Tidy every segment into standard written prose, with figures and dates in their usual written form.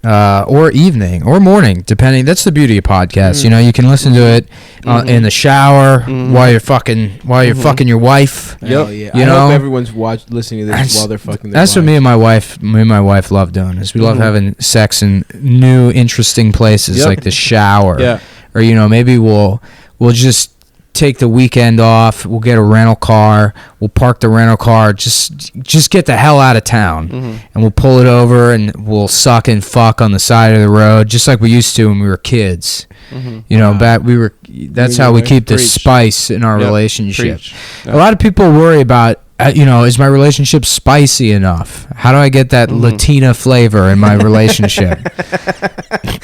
or evening or morning, depending. That's the beauty of podcasts. You know, you can listen to it in the shower while you're fucking your wife. Yep. Yeah. I hope everyone's listening to this while they're fucking their That's what me and my wife love doing. Is we love having sex in new, interesting places like the shower. Yeah. Or maybe we'll just take the weekend off. We'll get a rental car. We'll park the rental car. Just get the hell out of town, and we'll pull it over and we'll suck and fuck on the side of the road, just like we used to when we were kids. That's how we keep the spice in our relationship. A lot of people worry about, is my relationship spicy enough? How do I get that Latina flavor in my relationship?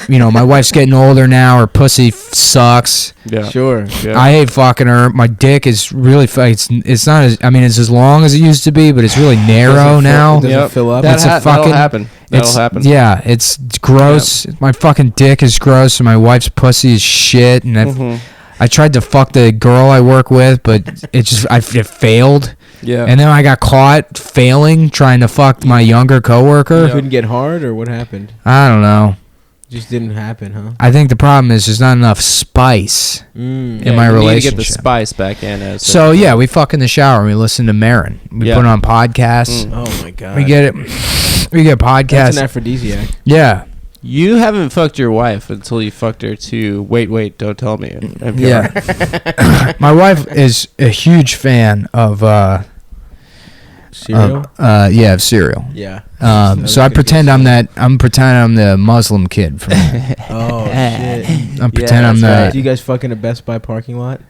My wife's getting older now. Her pussy sucks. Yeah. Sure. Yeah. I hate fucking her. My dick is really, it's not as, it's as long as it used to be, but it's really narrow now. Does it fill up? That'll happen. Yeah, it's gross. Yep. My fucking dick is gross, and my wife's pussy is shit. And I tried to fuck the girl I work with, but it failed. Yeah. And then I got caught failing trying to fuck my younger coworker. You couldn't get hard, or what happened? I don't know. Just didn't happen, huh? I think the problem is there's not enough spice in my relationship. You need to get the spice back in. So yeah, we fuck in the shower and we listen to Marin. We put on podcasts. Oh my god. We get podcasts. That's an aphrodisiac. Yeah. You haven't fucked your wife until you fucked her to Wait, Don't Tell Me. Yeah. My wife is a huge fan of cereal. Of cereal. Yeah. So I pretend I'm the Muslim kid from. Oh shit! I'm pretend I'm the. Do you guys fuck in a Best Buy parking lot?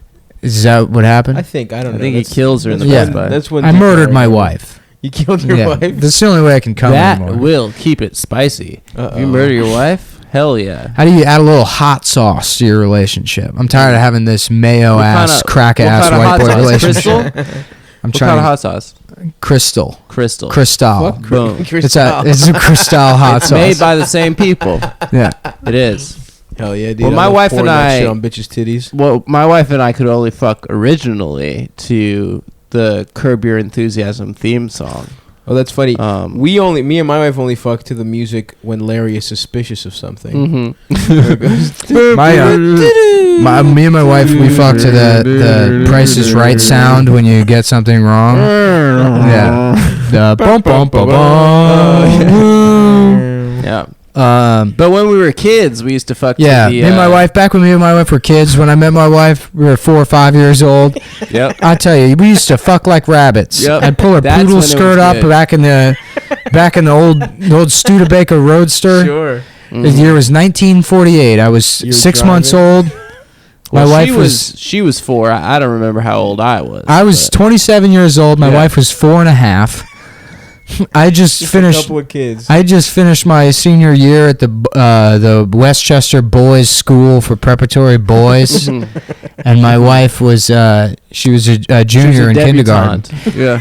Is that what happened? I think I don't know. I think he kills her in the Best Buy. That's when I murdered my wife. You killed your wife? That's the only way I can come That anymore. will keep it spicy. If you murder your wife, hell yeah. How do you add a little hot sauce to your relationship? I'm tired of having this mayo-ass, crack-ass white boy relationship. What kind of hot sauce? Crystal. Cristal. Boom. Cristal. It's a Cristal hot sauce. Made by the same people. Yeah. It is. Hell yeah, dude. Well, my wife and I shit on bitches' titties. Well, my wife and I could only fuck originally to the Curb Your Enthusiasm theme song. Oh, that's funny. Me and my wife only fuck to the music when Larry is suspicious of something. Me and my wife, we fuck to the Price is Right sound when you get something wrong. Yeah. The bum bum bum bum. Yeah. But when we were kids, we used to fuck. Yeah, to the, me and my wife. Back when me and my wife were kids, when I met my wife, we were 4 or 5 years old. Yep. I tell you, we used to fuck like rabbits. Yep. I'd pull her poodle skirt up back in the old Studebaker Roadster. Sure. The year was 1948. I was 6 months old. My wife was 4. I don't remember how old I was. I was 27 years old. My wife was 4.5. I just finished. A couple of kids. I just finished my senior year at the Westchester Boys School for Preparatory Boys, and my wife was she was a junior in kindergarten. Yeah.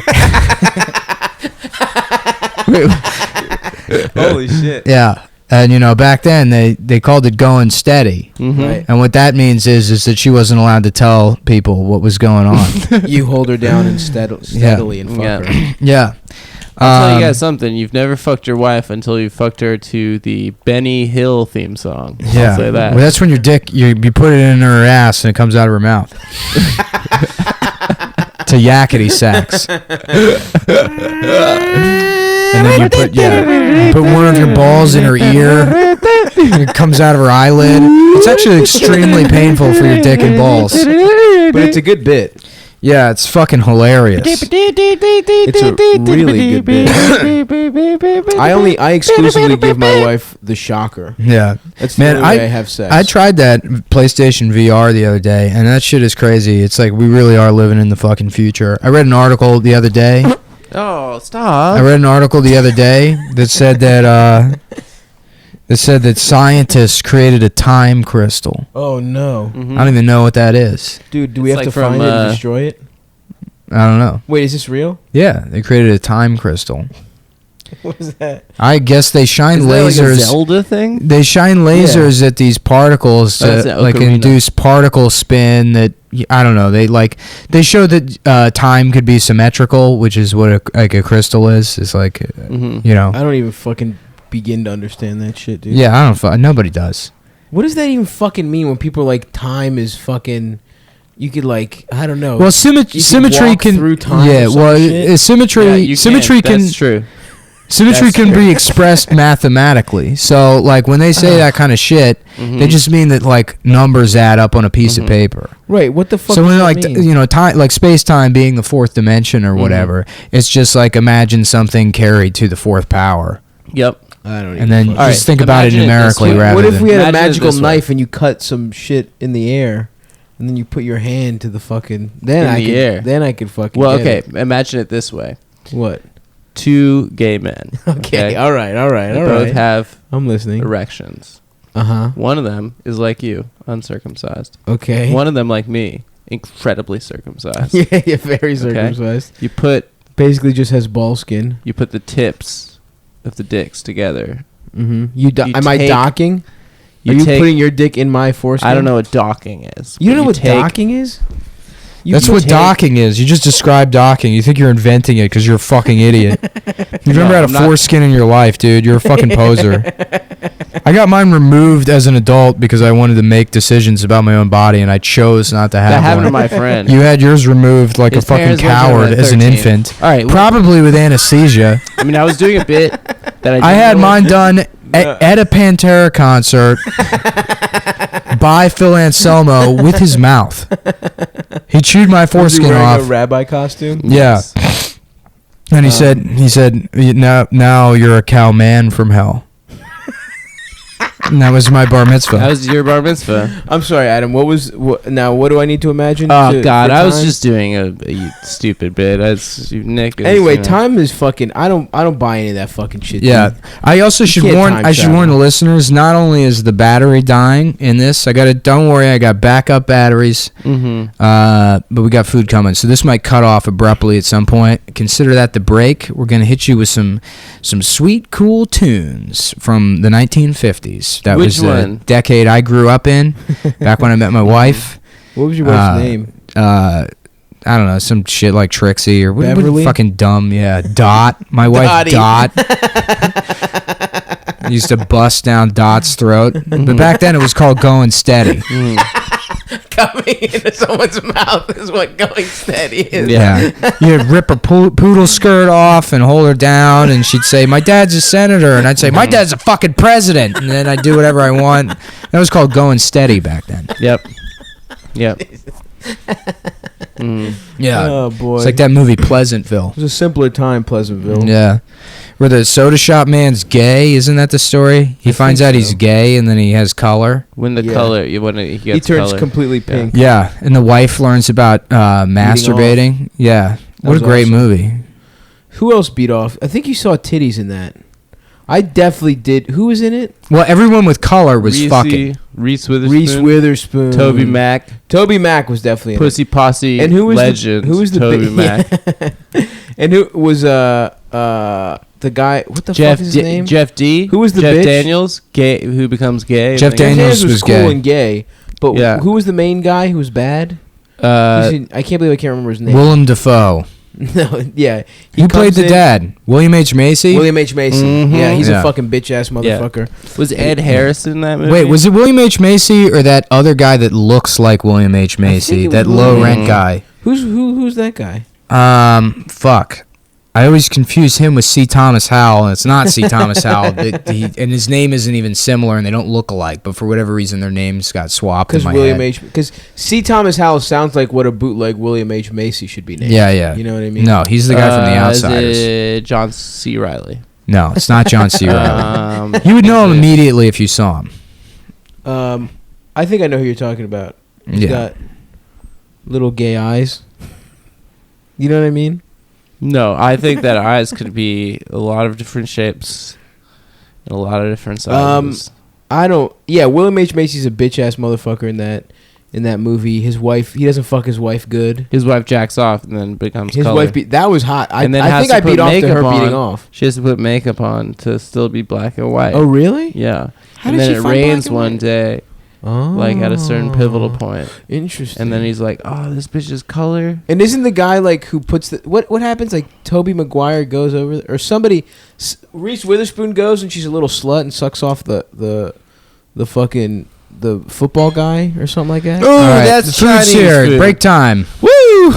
Holy shit. Yeah. And back then they called it going steady, Right. and what that means is that she wasn't allowed to tell people what was going on. You hold her down and steadily and fuck her. Yeah. I'll tell you guys something. You've never fucked your wife until you fucked her to the Benny Hill theme song. Yeah. I'll say that. Well, that's when your dick, you put it in her ass and it comes out of her mouth. To yakety sax. And then you put one of your balls in her ear. And it comes out of her eyelid. It's actually extremely painful for your dick and balls. But it's a good bit. Yeah, it's fucking hilarious. It's a really good bit. I exclusively give my wife the shocker. Yeah. That's the only way I have sex. I tried that PlayStation VR the other day, and that shit is crazy. It's like we really are living in the fucking future. I read an article the other day. Oh, stop. I read an article the other day that said that scientists created a time crystal. Oh no. I don't even know what that is. Dude, do we have to find it and destroy it? I don't know. Wait, is this real? Yeah, they created a time crystal. What is that? I guess they shine is lasers. That like a Zelda thing? They shine lasers at these particles to induce particle spin. That I don't know. They show that time could be symmetrical, which is what a crystal is. It's like I don't even fucking begin to understand that shit, dude. Yeah, I don't. Nobody does. What does that even fucking mean when people are like time is fucking? You could like I don't know. Well, You symmetry walk can. through time Yeah, or some well, shit? symmetry. Yeah, you symmetry can. That's true. Symmetry That's can true. be expressed mathematically. So, like when they say that kind of shit, they just mean that like numbers add up on a piece of paper. Right? What the fuck? So does when that like mean? time, like space time being the fourth dimension or whatever, it's just like imagine something carried to the fourth power, Yep. I don't. and then fucking- just Alright, think about it imagine it this numerically way. rather What if than. we had a Imagine it magical this way. knife and you cut some shit in the air, and then you put your hand to the fucking then In I the could air. then I could fucking Well, get okay. it. Imagine it this way: What? 2 gay men. Okay. All right. They both have I'm listening. erections. Uh-huh. One of them is like you, uncircumcised. Okay. One of them, like me, incredibly circumcised. yeah, very circumcised. You put Basically just has ball skin. the tips of the dicks together. Mm-hmm. Am I take- docking? You Are you take- putting your dick in my foreskin? I don't know what docking is. You don't but know what take- docking is? That's what docking is. You just described docking. You think you're inventing it because you're a fucking idiot. You've never had I'm a not. foreskin in your life, dude. You're a fucking poser. I got mine removed as an adult because I wanted to make decisions about my own body, and I chose not to have That happened to one. my friend. You had yours removed like His a fucking parents went to him coward at as an 13. infant. All right. Probably with anesthesia. I mean, I was doing a bit that I had didn't know mine done at a Pantera concert by Phil Anselmo with his mouth. He chewed my Was he foreskin wearing off. a rabbi costume? Yeah. Yes. And he said, now you're a cow man from hell. And that was my bar mitzvah. That was your bar mitzvah. I'm sorry, Adam. Now, what do I need to imagine? Oh God, for I was time? just doing a stupid bit. Nick. Anyway, time is fucking. I don't buy any of that fucking shit. Yeah, dude. I also should can't warn. time I should warn the travel. listeners. Not only is the battery dying in this, don't worry. I got backup batteries. Mm-hmm. But we got food coming, so this might cut off abruptly at some point. Consider that the break. We're gonna hit you with some sweet, cool tunes from the 1950s. That Which was the one? decade I grew up in. Back when I met my wife. What was your wife's name? I don't know, some shit like Trixie or what Beverly? fucking dumb. Yeah, Dot. My wife Dottie. Dot. Used to bust down Dot's throat, but back then it was called going steady. Coming into someone's mouth is what going steady is. Yeah, you'd rip her poodle skirt off and hold her down, and she'd say, "My dad's a senator," and I'd say, "My dad's a fucking president," and then I'd do whatever I want. That was called going steady back then. Yep. Mm. Yeah, Oh boy. it's like that movie Pleasantville. It was a simpler time, Pleasantville. Yeah. Where the soda shop man's gay, isn't that the story? He I finds think out he's so. gay and then he has color. When the Yeah. color, when he He gets turns color. completely pink. Yeah, and the wife learns about masturbating. Yeah. What a was great awesome. movie. Who else beat off? I think you saw titties in that. I definitely did. Who was in it? Well, everyone with color was fucking. Reese Witherspoon. Reese Witherspoon. Toby Mac. Toby Mac was definitely in Pussy Posse. it. And who was legend? who was the Toby big- Mac? And who was the guy? What the Jeff fuck is his D- name? Jeff D. Who was the Jeff bitch? Daniels? Gay? Who becomes gay? Jeff I think. Daniels was cool gay. and gay. But Yeah. who was the main guy who was bad? Uh, I can't believe I can't remember his name. Willem Dafoe. No, yeah. Who played comes the in- dad? William H. Macy? William H. Macy. Mhm. Yeah, he's Yeah. a fucking bitch ass motherfucker. was Ed Harris in that movie? Wait, was it William H. Macy or that other guy that looks like William H. Macy? it That was low William- rent guy. Who's that guy? Fuck. I always confuse him with C. Thomas Howell, and it's not C. Thomas Howell. And his name isn't even similar, and they don't look alike. But for whatever reason, their names got swapped in Because my William head. Because C. Thomas Howell sounds like what a bootleg William H. Macy should be named. Yeah, yeah. You know what I mean? No, he's the guy from The Is Outsiders. it John C. Riley? No, it's not John C. Reilly. Um, You would know him is it- immediately if you saw him. I think I know who you're talking about. He's Yeah. got little gay eyes. You know what I mean? No, I think that eyes could be a lot of different shapes and a lot of different sizes. I don't. Yeah, William H. Macy's a bitch ass motherfucker in that movie. His wife, he doesn't fuck his wife good. His wife jacks off and then becomes His color. wife that was hot. I And then I has think to I put beat off to her makeup beating on. off. She has to put makeup on to still be black and white. Oh really? Yeah. How and did then she it find rains black and one white? day, like at a certain pivotal point. Interesting. And then he's like, "Oh, this bitch's color." And isn't the guy like who puts the what happens? Like Toby Maguire goes over or somebody, Reese Witherspoon goes and she's a little slut and sucks off the fucking the football guy or something like that. Oh, All right, that's the food's Chinese here. food. Break time. Woo!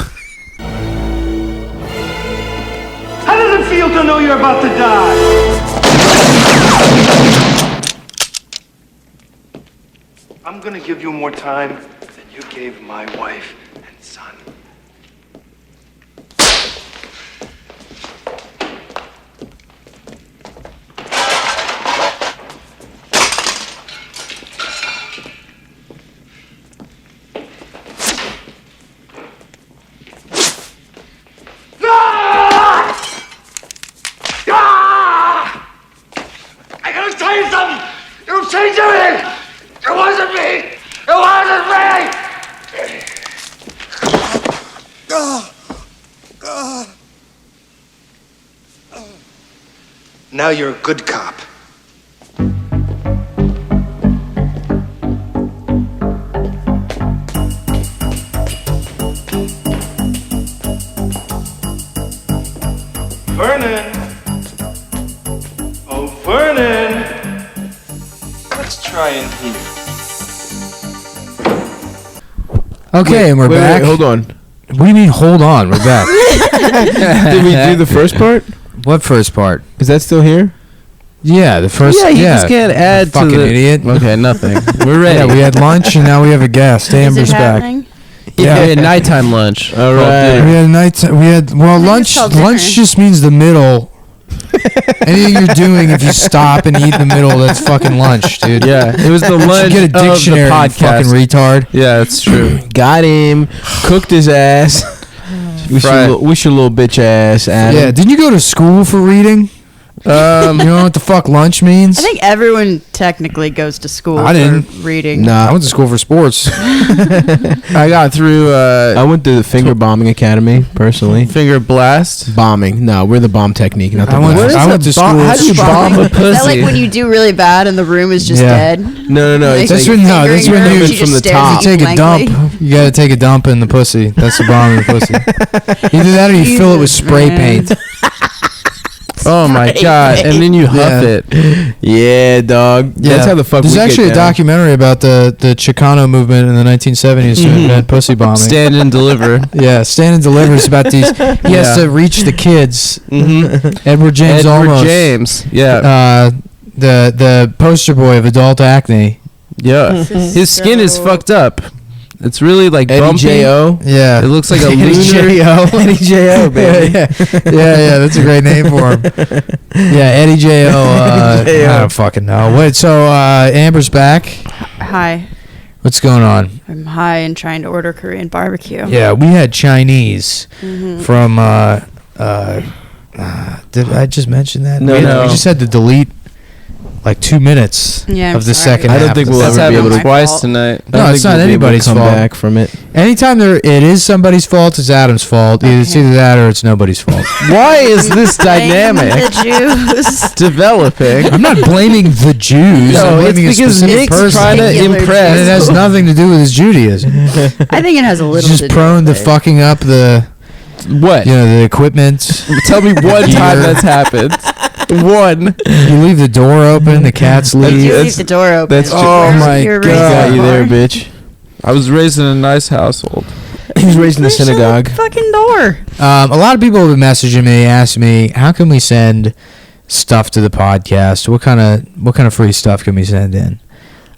How does it feel to know you're about to die? I'm gonna give you more time than you gave my wife and son. I gotta tell you something! It'll change everything! It wasn't me! It wasn't me! Now you're a good cop. Vernon! Oh, Vernon! Let's try in here. Okay, and we're Wait, back. hold on. What do you mean, hold on? We're back. Did we do the first part? What first part? Is that still here? Yeah, the first. Yeah, you just can't add to fucking the idiot. Okay, nothing. We're ready. Yeah, we had lunch and now we have a guest. Is it Amber's back. happening? Yeah, we had nighttime lunch. All right. We had night. We had lunch. it's called dinner. Lunch just means the middle. Anything you're doing, if you stop and eat in the middle, that's fucking lunch, dude. Yeah, it was the You should lunch get a of the dictionary, you fucking podcast. retard. Yeah, that's true. Got him. Cooked his ass. Wish your little bitch ass. Adam. Yeah, didn't you go to school for reading? You know what the fuck lunch means? I think everyone technically goes to school I didn't. for reading. Nah, I went to school for sports. I got through I went to the finger bombing academy personally. finger blast. Bombing. No, we're the bomb technique, not the I went, blast. I went to school. How do you bomb a Is that like pussy? when you do really bad and the room is just Yeah. dead? No. Like, It's That's like, when no. That's fingering when her you and she from just the stares top. at You you take a dump. blankly. You gotta take a dump in the pussy. That's the bomb in the pussy. Either that or you fill it with Jesus, spray man. paint. Oh my god! And then you huff Yeah. it. yeah, dog. That's how the fuck. There's we actually get a down. documentary about the Chicano movement in the 1970s to invent pussy bombing. Stand and deliver. Yeah, Stand and Deliver is about these. He has to reach the kids. Mm-hmm. Edward James Edward Olmos. James. Yeah. The poster boy of adult acne. Yeah. This is His skin is so- fucked up. It's really like Eddie bumpy. J.O. Yeah. It looks like a Eddie lunar. J.O. Eddie J.O. baby. yeah, that's a great name for him. Yeah, Eddie J.O. I don't fucking know. Wait, so Amber's back. Hi. What's going on? I'm high and trying to order Korean barbecue. Yeah, we had Chinese Mhm. from. Did I just mention that? No, we no. just had to delete like 2 minutes Yeah, I'm of the sorry. second I don't half think of the we'll That's ever be second. able happened to. My twice fault. tonight. No, it's not anybody's come fault. back from it. Anytime it is somebody's fault, it's Adam's fault. Either it's either that or it's nobody's fault. Why is this Blame dynamic The Jews. developing? I'm not blaming the Jews. No, I'm it's blaming a because specific Nick's person. trying to Particular impress. And it has nothing to do with his Judaism. I think it has a little He's to just do prone to with it. fucking up the, What? the equipment. Tell me one time that's happened. One. You leave the door open, the cats You leave. leave the door open. that's ju- Oh my You're god, raised got in you a there, bar. bitch. I was raised in a nice household. He was raised in the Shut the synagogue. fucking door. A lot of people have been messaging me, asking me, how can we send stuff to the podcast? What kind of free stuff can we send in?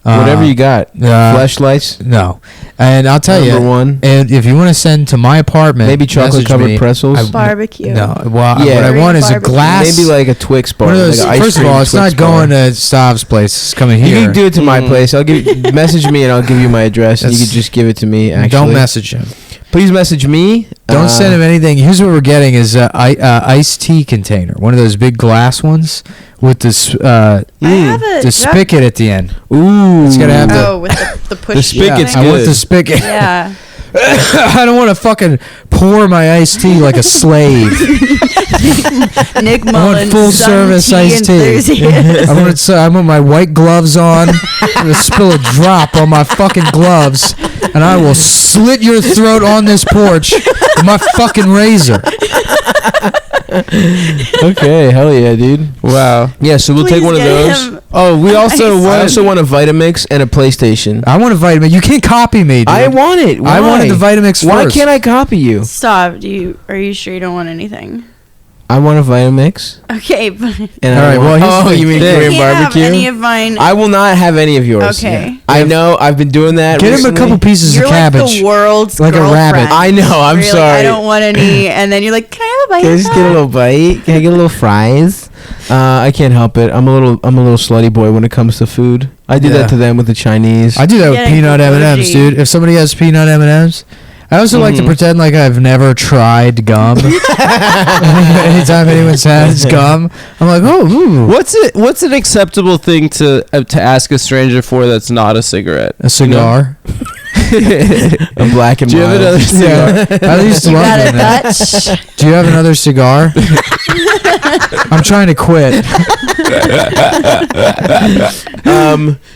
Whatever you got. Flashlights. No, and I'll tell you. Number one. And if you want to send to my apartment, Maybe chocolate message covered me. pretzels. Barbecue. No, well, Yeah. what I want is a Barbecue. glass. Maybe like a Twix bar. one of those. like an ice First of cream all, it's Twix not going bar. to Stav's place. It's coming You here. can do it to my place. I'll give message me and I'll give you my address and you That's- can just give it to me. Actually, Don't message him. Please message me. Don't send him anything. Here's what we're getting: is iced tea container, one of those big glass ones with this I have it. the spigot at the end. Ooh, It's gotta have the. Oh, with the push. The spigot's thing? I want good. the spigot. Yeah. I don't want to fucking pour my iced tea like a slave. Nick I want Mullins, full some service tea iced tea. enthusiast. I want my white gloves on. I'm gonna spill a drop on my fucking gloves, and I will slit your throat on this porch with my fucking razor. Okay, hell yeah, dude. Wow. Yeah, so we'll take Please one of get those. him Oh, we also ice. want, I also want a Vitamix and a PlayStation. I want a vitamin. You can't copy me, dude. I want it. I wanted the Vitamix Why first. can't I copy you? Stop. Are you sure you don't want anything? I want a Vitamix. Okay, but And All I right, want- well, here's oh, the you mean thing. Korean you can't have barbecue? any of mine. I will not have any of yours. Okay. Yeah. I know. I've been doing that. Get him a recently. couple pieces You're of like cabbage. the world's Like a rabbit. girlfriend. I know, I'm You're like, sorry. I don't want any, and then you're like, can I have a bite? Can I of just get a that?" little bite? Can I get a little fries? I can't help it. I'm a little slutty boy when it comes to food. I do Yeah. that to them with the Chinese. I do that with Getting peanut bougie. M&Ms, dude. If somebody has peanut M&Ms, I also like to pretend like I've never tried gum. Anytime anyone says gum, I'm like, oh, ooh. What's an acceptable thing to ask a stranger for that's not a cigarette? A cigar. A black and Do you have mild. another cigar? Yeah. I used to You love got doing it, that. Dutch. Do you have another cigar? I'm trying to quit.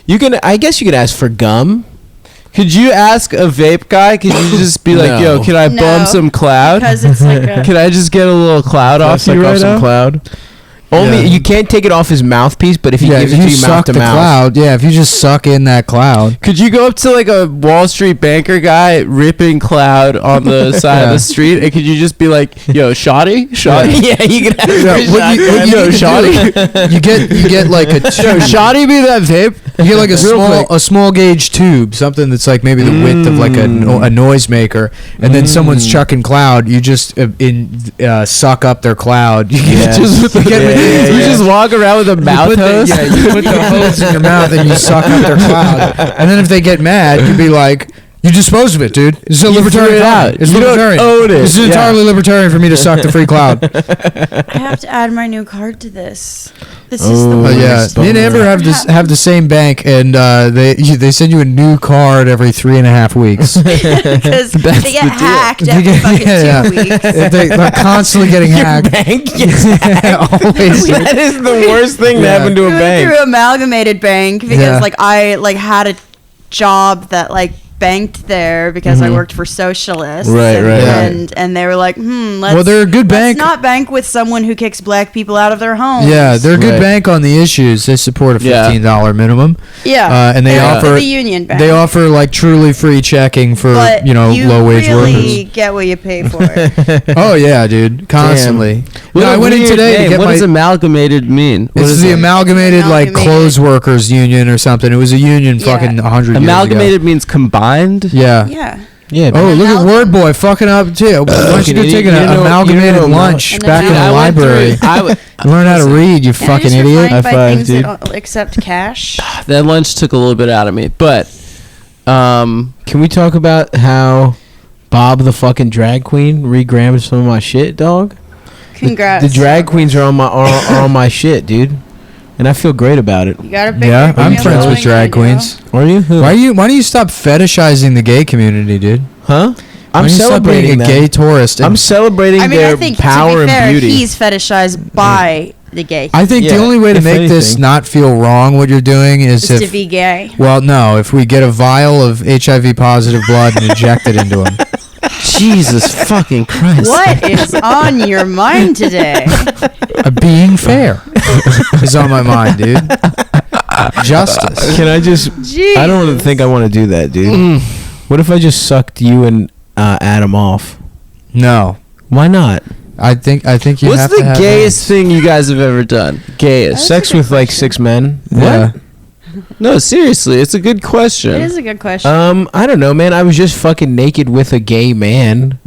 You can. I guess you could ask for gum. Could you ask a vape guy? Could you just be like, No. "Yo, can I No, bum some cloud? Because it's like a. Can I just get a little cloud off Suck you off right some now?" cloud. Only Yeah. you can't take it off his mouthpiece, but if he Yeah, gives if it to you you mouth suck to the mouth, cloud, yeah, if you just suck in that cloud. Could you go up to like a Wall Street banker guy ripping cloud on the side of Yeah. the street, and could you just be like, "Yo, shoddy, shoddy, yeah, you can ask Yeah, for what you shotgun. need to do- you get like a yo, tube. shoddy, be that vape." You get like Real quick. a small gauge tube, something that's like maybe the width of like a noisemaker, and then someone's chucking cloud. You just suck up their cloud. You Yeah. You just walk around with a mouth put hose. you put the hose in your mouth and you suck up their cloud. And then if they get mad, you'd be like, "You dispose of it, dude. It's a You libertarian. threw it company. out. It's You don't libertarian. own it." It's Yeah. entirely libertarian for me to suck the free cloud." I have to add my new card to this. This is the Oh, worst. Yeah, me and Amber have the same bank, and they send you a new card every 3.5 weeks. Because they get hacked They every get- fucking yeah, 2 weeks. They're constantly getting hacked. Bank gets Always. that is the worst thing to Yeah. happen to We a went bank. through Amalgamated Bank because Yeah. like I like had a job that like banked there because I worked for socialists. Right, and, right, right. And they were like, let's, Well, they're a good bank. Let's not bank with someone who kicks black people out of their homes. Yeah, they're a good Right. bank on the issues. They support a Yeah. $15 minimum. Yeah. And they They're offer the union bank. They offer like truly free checking for but low wage really get what you pay for. workers. Oh yeah, dude, constantly. What No, a I went in weird today to name. get What my. does amalgamated mean? What It's is the it? amalgamated like Amalgamated. clothes workers union or something. It was a union Yeah. fucking 100 years Amalgamated means combined. ago. Yeah. Yeah. Yeah. Oh, look at Amalgam- Word Boy fucking up too. Why don't you go Fucking take an idiot. You don't know- amalgamated you don't know lunch An back in the amalgam- I went through- library? I w- Learn how to read, you And fucking you're idiot. surprised by High five, things dude. that don't accept cash. that lunch took a little bit out of me, but Can we talk about how Bob the fucking drag queen re-grammed some of my shit, dog? Congrats. The drag queens are on my are on my shit, dude, and I feel great about it. You got a big Yeah, dick, I'm you know friends what with you drag do. queens. Are you? Who? Why do you stop fetishizing the gay community, dude? Huh? Why I'm do you stop being celebrating a them. gay tourist. I'm celebrating I mean, their I think power to be fair, and beauty. he's fetishized by the gay. I think the Yeah, only way to if make this anything. not feel wrong, what you're doing, is is to if be gay. well, no, if we get a vial of HIV positive blood and inject it into him. Jesus fucking Christ! What is on your mind today? Being fair is on my mind, dude. Justice. Can I just? Jeez. I don't think I want to do that, dude. What if I just sucked you and Adam off? No, Why not? I think you What's have to the have gayest thing you guys have ever done? Gayest? Sex with like 6 men. Yeah. No, seriously, it's a good question. It is a good question. I don't know, man. I was just fucking naked with a gay man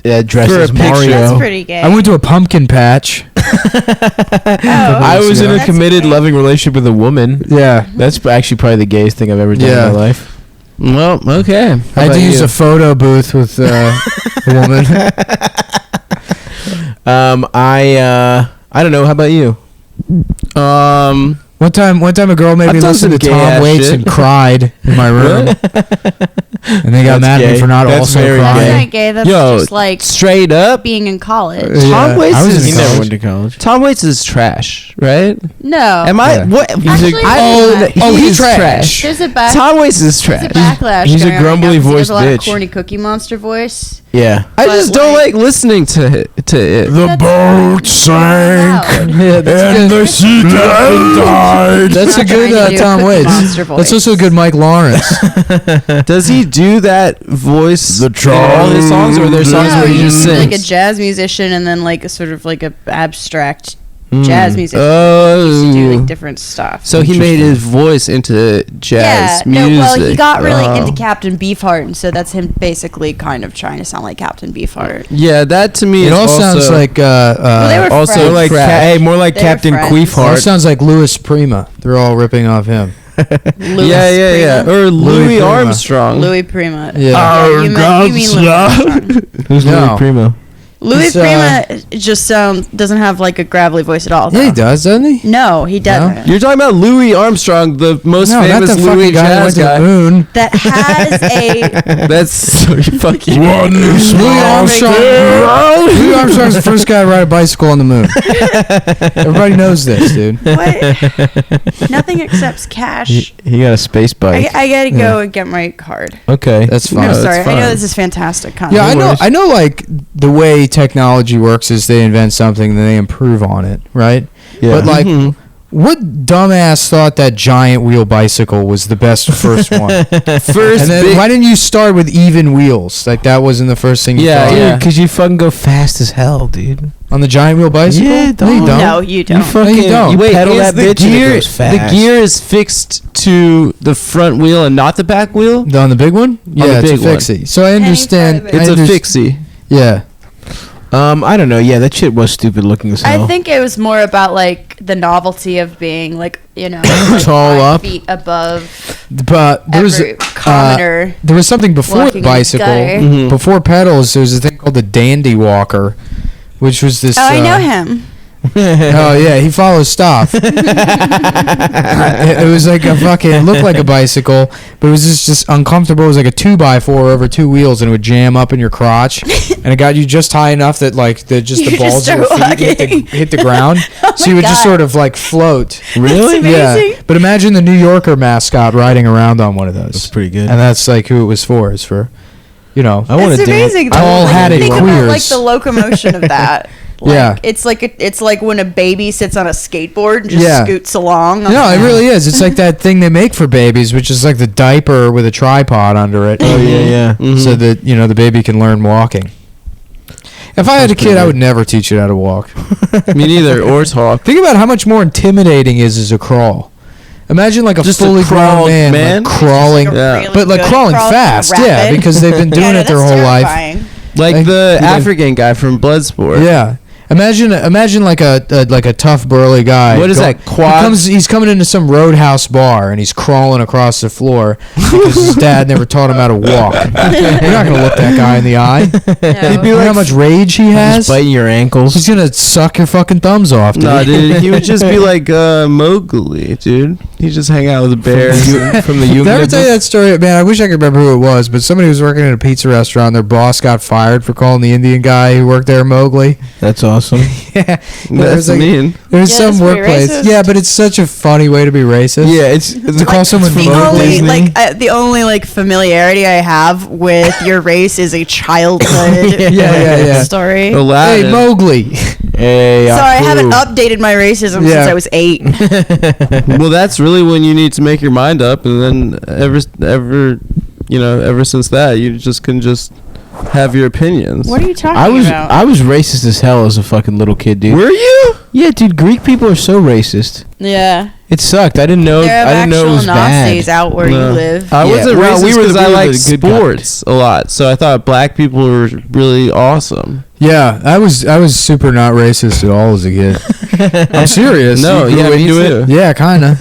dressed For a as picture. Mario. That's pretty gay. I went to a pumpkin patch. I was in a That's committed, okay. loving relationship with a woman. Yeah. That's actually probably the gayest thing I've ever done Yeah. in my life. Well, okay. I had about to use you? a photo booth with a woman. I don't know. How about you? One time a girl made I've me done listen some to gay-ass Tom Waits shit. and cried in my room. And they got That's mad at me gay. for not That's also very That's crying. not gay. That's Yo, just like straight up, being in college. Yeah. Tom Waits I was is in He never college. went to college. Tom Waits is trash, right? No. Am I Yeah. what? Actually, he's trash. There's a back. Tom Waits is There's a trash. backlash. He's a going on right now grumbly 'cause he does voiced a lot of bitch. corny Cookie Monster voice. Yeah. I But, just don't like- like listening to it. The That's boat loud. sank. Yeah, that's And good. the sea died. That's a Not good trying to do Tom Cookie Waits. Monster That's voice. also a good Mike Lawrence. Does he do that voice The in all his songs, or are there songs No, where he he's just like a sings? jazz musician and then like a sort of like a abstract jazz musician. He used to do Oh, like different stuff. so he made his voice into jazz yeah, music. no, well, he got really Oh. into Captain Beefheart, and so that's him basically kind of trying to sound like Captain Beefheart. Yeah, that to me It is all sounds also- like they were also friends. More like trash. more like They were Captain friends. it all Queefheart. sounds like Louis Prima. They're all ripping off him. Louis yeah. Prima. Or Louis Prima. Armstrong. Louis Prima. Yeah. you mean Louis Armstrong. Who's No. Louis Primo? Louis He's, Prima just doesn't have like a gravelly voice at all. Yeah, he though. does, doesn't he? No, he doesn't. You're talking about Louis Armstrong, the most No, not famous the Louis fucking guy that jazz went to the guy. moon. That has a That's so fucking. Louis Armstrong. Louis Armstrong's the first guy to ride a bicycle on the moon. Everybody knows this, dude. what? Nothing accepts cash. He got a space bike. I gotta go and get my card. Okay. That's fine. I'm that's sorry. I fine. know this is fantastic content. Yeah, I know. worries. I know. Like the way technology works is they invent something, then they improve on it, right? Yeah. But like, Mhm. what dumbass thought that giant wheel bicycle was the best first one? First And then big- why didn't you start with even wheels? Like that wasn't the first thing you Yeah, thought yeah. Dude, because you fucking go fast as hell, dude. on the giant wheel bicycle. Yeah, no, you don't. No, you don't. fucking you don't. you Wait, pedal is that the bitch and it gear goes fast. the gear is fixed to the front wheel and not the back wheel? On the big one? Yeah, the it's big a one. fixie. So I understand. It's It's I a underst- fixie. Yeah. I don't know. Yeah, that shit was stupid looking as hell. I think it was more about like the novelty of being like like, Tall 5 up. feet above But there was every commoner. there was something before the walking in the bicycle, gutter. Mhm. before pedals. There was a thing called the Dandy Walker, which was this. Oh, I know him. Oh yeah, he follows stop. It was like a fucking. It looked like a bicycle, but it was just uncomfortable. It was like a 2x4 over 2 wheels, and it would jam up in your crotch, and it got you just high enough that like the You the balls just of your start feet walking. hit the ground, Oh so you my would just God. sort of like float. Really? Yeah, amazing. but imagine the New Yorker mascot riding around on one of those. That's pretty good. And that's like who it was for. Is for, you know. I want It's to dance. amazing. though. Tall Like, hatted think about like queers. the locomotion of that. Like, Yeah. it's like when a baby sits on a skateboard and just Yeah. scoots along. No, it really is. It's like that thing they make for babies, which is like the diaper with a tripod under it. Oh yeah, yeah. Mhm. So that the baby can learn walking. If I had a kid, I would never teach it how to walk. Me neither. Or talk. Think about how much more intimidating it is as a crawl. Imagine like a Just a fully grown crawled man, man? like crawling, Like a Yeah. really but like good crawling fast, yeah, rapid. because they've been doing Yeah, no, it their that's whole life. terrifying. Like Like, the you know- African guy from Bloodsport. Yeah. Imagine like a tough burly guy. What is that, quads? He's coming into some roadhouse bar and he's crawling across the floor because his dad never taught him how to walk. You're not gonna look that guy in the eye. No. You know how much rage he has? Just biting your ankles. He's gonna suck your fucking thumbs off, dude. Nah, dude, he would just be like Mowgli, dude. He'd just hang out with the bears. From the Did I ever Yuga tell you that story? Man, I wish I could remember who it was, but somebody was working at a pizza restaurant. Their boss got fired for calling the Indian guy who worked there Mowgli. That's awesome. Yeah, That's mean. There was Yeah, some that's pretty workplace. racist. Yeah, but it's such a funny way to be racist. Yeah, it's To call someone The Mowgli. only like familiarity I have with your race is a childhood Yeah. story. Aladdin. Hey, Mowgli. Hey, So I haven't Apu. updated my racism Yeah. since I was 8. Well, that's really when you need to make your mind up, and then ever since that, you just can just have your opinions. What are you talking about? I was racist as hell as a fucking little kid, dude. Were you? Yeah, dude. Greek people are so racist. Yeah. It sucked. I didn't know. There are I didn't know it actual was Nazis bad. out where No. you live. I Yeah, wasn't well, racist we were because I the like good guys. sports a lot, so I thought black people were really awesome. Yeah, I was super not racist at all as a kid. I'm serious. No, You yeah, grew me into too. it? Yeah, kind of.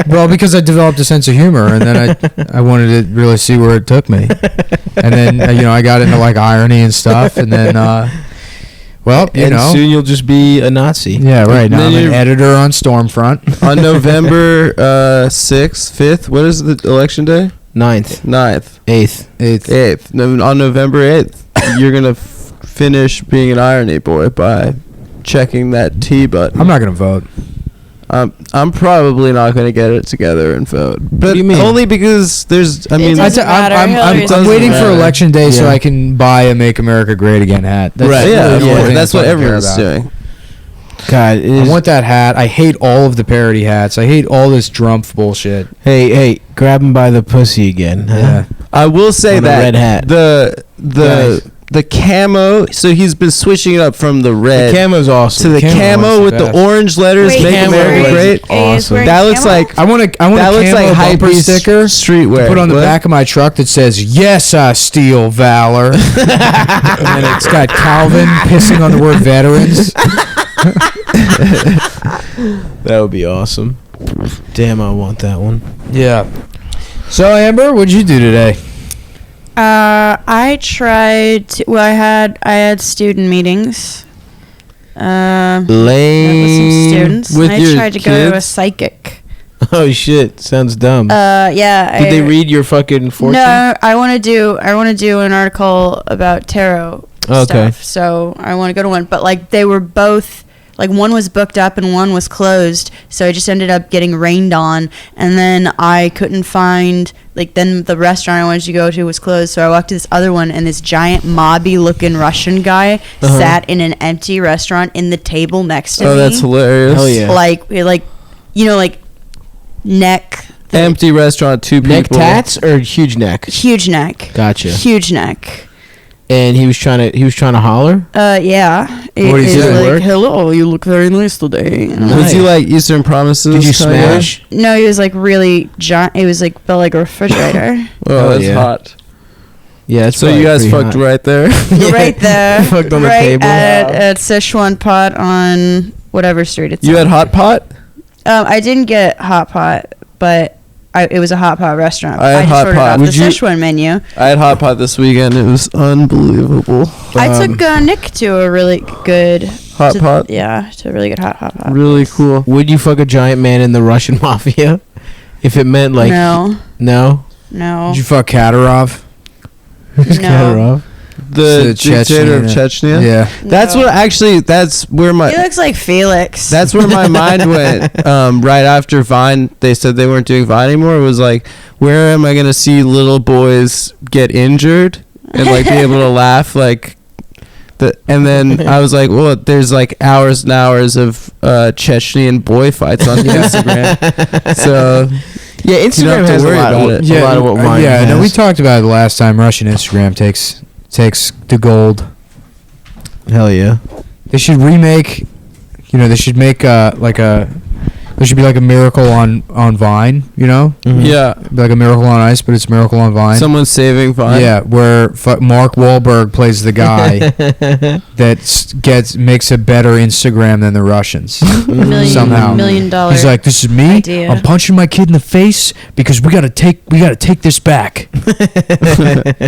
Well, because I developed a sense of humor, and then I wanted to really see where it took me, and then I got into like irony and stuff, and then And soon you'll just be a Nazi. yeah, right. Now Then I'm an you're- editor on Stormfront. On November 6th, 5th, what is the election day? 9th. 9th. 8th. On November 8th, you're gonna finish being an irony boy by checking that T button. I'm not gonna vote. I'm probably not going to get it together and vote. But What do you mean? only because there's, I mean, doesn't matter. I'm waiting for matter. election day so Yeah. I can buy a "Make America Great Again" hat. That's Right. yeah, the only thing that's what I care everyone's about. doing. God, it I is. want that hat. I hate all of the parody hats. I hate all this Drumpf bullshit. Hey, grab him by the pussy again. Huh? Yeah. I will say On a that red hat. the camo. So he's been switching it up from the The red camo's awesome. to the camo camo was with the the best. orange letters. Wait, Make camo America was great. awesome. That looks like I want a that camo looks like high bumper piece sticker streetwear. put on the What? back of my truck that says "Yes, I steal valor," and it's got Calvin pissing on the word veterans. That would be awesome. Damn, I want that one. Yeah. So Amber, what'd you do today? I tried to, well, I had student meetings. Met with some Lame. students. With and I your tried to go to a kids? psychic. Oh shit, sounds dumb. Yeah. Did they read your fucking fortune? No, I want to do an article about tarot Okay. stuff. So I want to go to one, but like they were both like one was booked up and one was closed. So I just ended up getting rained on, and then I couldn't find then the restaurant I wanted to go to was closed. So I walked to this other one, and this giant mobby looking Russian guy sat in an empty restaurant in the table next to me. Oh, that's hilarious. Hell yeah. Like neck. Empty restaurant, two people. Neck tats or huge neck? Huge neck. Gotcha. Huge neck. And he was trying to holler. Yeah. What did he It's say? like, hello, you look very nice today. And I'm Was he Nice. like Eastern Promises? Did you kinda? smash? no, he was like really giant. It was like built like a refrigerator. Oh, Oh, that's yeah. hot. Yeah. That's So you probably guys pretty fucked hot. right there. Right there. Fucked on the right table. at Sichuan Pot on whatever street it's You on. had hot pot? I didn't get hot pot, but it was a hot pot restaurant. I had just hot ordered pot. off Would the you- Sichuan menu. I had hot pot this weekend. It was unbelievable. I took Nick to a really good Hot pot? Yeah, to a really good hot pot. Really cool. Would you fuck a giant man in the Russian mafia? If it meant like no. no. Did you fuck Kadyrov? No. The It's the dictator of Chechnya. Chechnya? Yeah. That's No. what actually, that's where my... He looks like Felix. That's where my mind went right after Vine. They said they weren't doing Vine anymore. It was like, where am I going to see little boys get injured and like be able to laugh like and then I was like, well, there's like hours and hours of Chechnyan boy fights on Instagram. So Yeah, You don't Instagram have to has worry a lot, about of, it. a lot of what Vine yeah. has. No, we talked about it the last time. Russian Instagram takes the gold. Hell yeah. They should remake. They should make there should be like a Miracle on Vine. yeah, Be like a Miracle on Ice, but it's Miracle on Vine. someone's saving Vine. Yeah, where Mark Wahlberg plays the guy that makes a better Instagram than the Russians. Somehow. $1 million. He's like, "This is me. idea. I'm punching my kid in the face because we gotta take this back.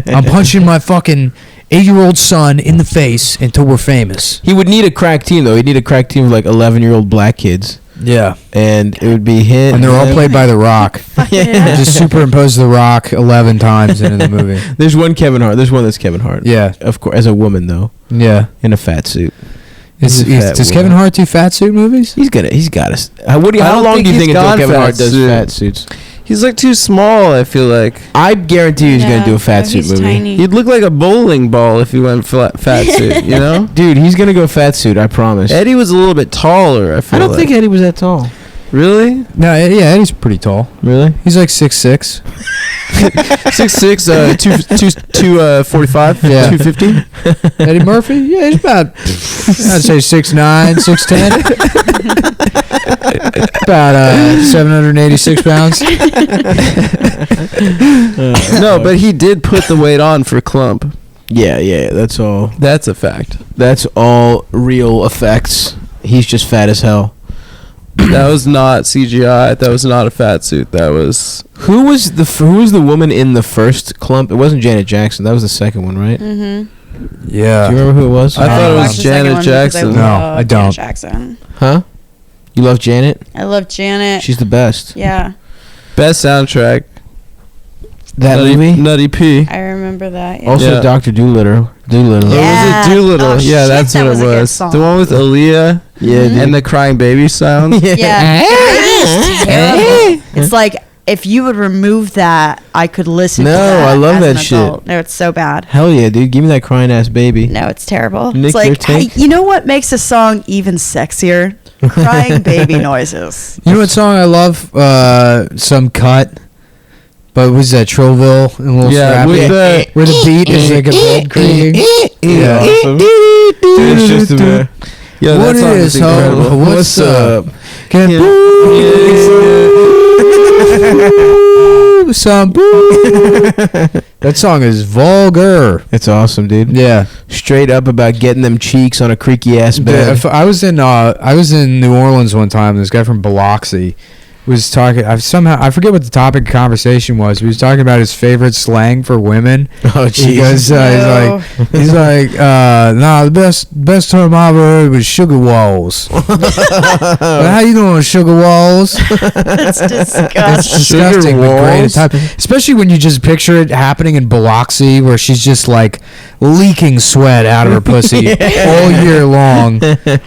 I'm punching my fucking 8-year-old son in the face until we're famous." He would need a crack team though. He'd need a crack team of like 11-year-old black kids, Yeah, and it would be him. and they're all played by The Rock. Yeah. Just superimpose The Rock 11 times into the movie. There's one Kevin Hart. There's one that's Kevin Hart. Yeah, Of course, as a woman though, yeah. in a fat suit. Does He's a fat Kevin woman. Hart do fat suit movies? He's got us. How I long don't do you think think he's until gone Kevin fat Hart does suit. fat suits? He's like too small, I feel like. I guarantee you he's gonna do a fat suit he's movie. Tiny. He'd look like a bowling ball if he went fat suit, you know? Dude, he's gonna go fat suit. I promise. Eddie was a little bit taller, I feel I don't like. think Eddie was that tall. Really? No, yeah, Eddie's pretty tall. Really? He's like 6'6". 6'6", 245, Yeah. 250. Eddie Murphy? Yeah, he's about, I'd say 6'9", 6'10". About 786 pounds. No, but he did put the weight on for Clump. Yeah. That's all. That's a fact. That's all real effects. He's just fat as hell. That was not CGI. That was not a fat suit. That was... Who was the woman in the first Clump? It wasn't Janet Jackson. That was the second one, right? Mm-hmm. Yeah. Do you remember who it was? I thought it was watched the second Janet one because Jackson. No, love I don't. Janet Jackson. Huh? You love Janet? I love Janet. She's the best. Yeah. Best soundtrack. That movie. Nutty P. I remember that. Yeah. Also, Yeah. Dr. Doolittle. Or Yeah. was it Doolittle? Oh, yeah, shit, that's that what was it a good was. song. The one with Aaliyah. Yeah, dude. And the crying baby sound. Yeah. It's terrible. It's like if you would remove that, I could listen to No, that. I love as that an shit. adult. No, it's so bad. Hell yeah, dude. Give me that crying ass baby. No, it's terrible. Nick, it's like, your take? you know what makes a song even sexier? Crying baby noises. You know what song I love? Some Cut. But was that Troville and Little Yeah, Scrappy? with the Where the beat is like a bed creaking. Yeah. Awesome. Dude, it's just a yeah, What that song is, is ho? incredible. What's up? Can Yeah. boo some boo. That song is vulgar. It's awesome, dude. Yeah. Straight up about getting them cheeks on a creaky ass bed. I was in New Orleans one time. This guy from Biloxi was talking. I forget what the topic of conversation was. He was talking about his favorite slang for women. Oh, He jeez. goes, he's like, nah, the best term I ever heard was sugar walls. How you doing, sugar walls? That's disgusting. It's disgusting, but great walls? at time. Especially when you just picture it happening in Biloxi, where she's just like leaking sweat out of her pussy all year long.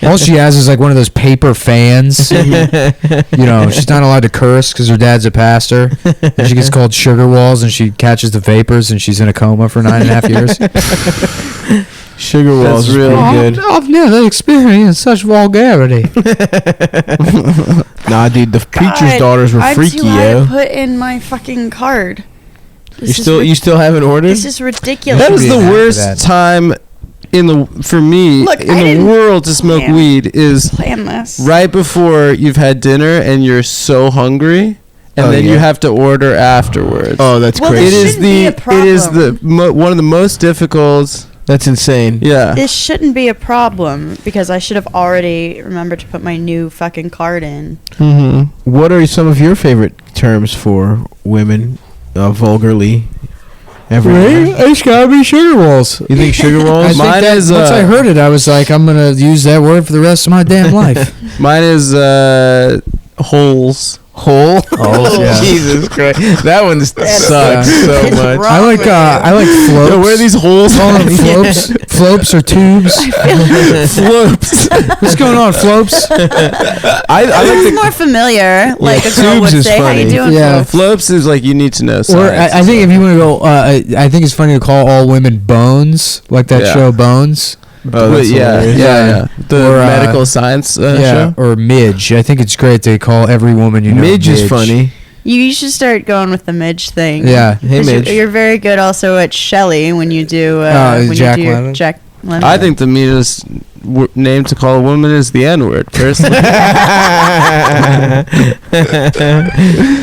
All she has is like one of those paper fans. You know, she's not allowed to curse because her dad's a pastor. And she gets called sugar walls, and she catches the vapors, and she's in a coma for 9.5 years. Sugar walls is real. pretty good. I've never experienced such vulgarity. Nah, dude, the preacher's daughters were freaky, I'm too high to yo. put in my fucking card. You still haven't ordered? This is ridiculous. That is be the an app for worst that. time for me Look, I in the didn't world to smoke plan- weed is plan this. right before you've had dinner and you're so hungry, and Oh, then you yeah. have to order afterwards. Oh, that's Well, it crazy. this is shouldn't be a it is problem. one of the most difficult. That's insane. Yeah. This shouldn't be a problem because I should have already remembered to put my new fucking card in. Mm-hmm. What are some of your favorite terms for women, vulgarly? Everywhere. It's gotta be sugar walls. You think sugar I walls? think Mine that, is, once I uh, heard it, I was like, I'm gonna use that word for the rest of my damn life. Mine is holes. Hole? Oh, yeah. Jesus Christ. That one sucks so It's much. wrong I like with you. floats. Yo, where are these holes? Call them floats, flops or tubes. Flops. What's going on, flops? I like It's more familiar. Like a girl tubes would is say, "How you funny. doing?" Yeah. folks?" Flops is like you need to know Or science. I think if you want to go, I think it's funny to call all women bones, like that Yeah. show Bones. Oh, that's yeah, hilarious. yeah. The Or, medical science show. or midge. I think it's great to call every woman you know Midge is funny. You should start going with the midge thing. Yeah. Hey, 'Cause Midge. You're very good also at Shelley when you do Jack your Lemmon? Jack Lemmon. I think the meanest name to call a woman is the N-word, personally.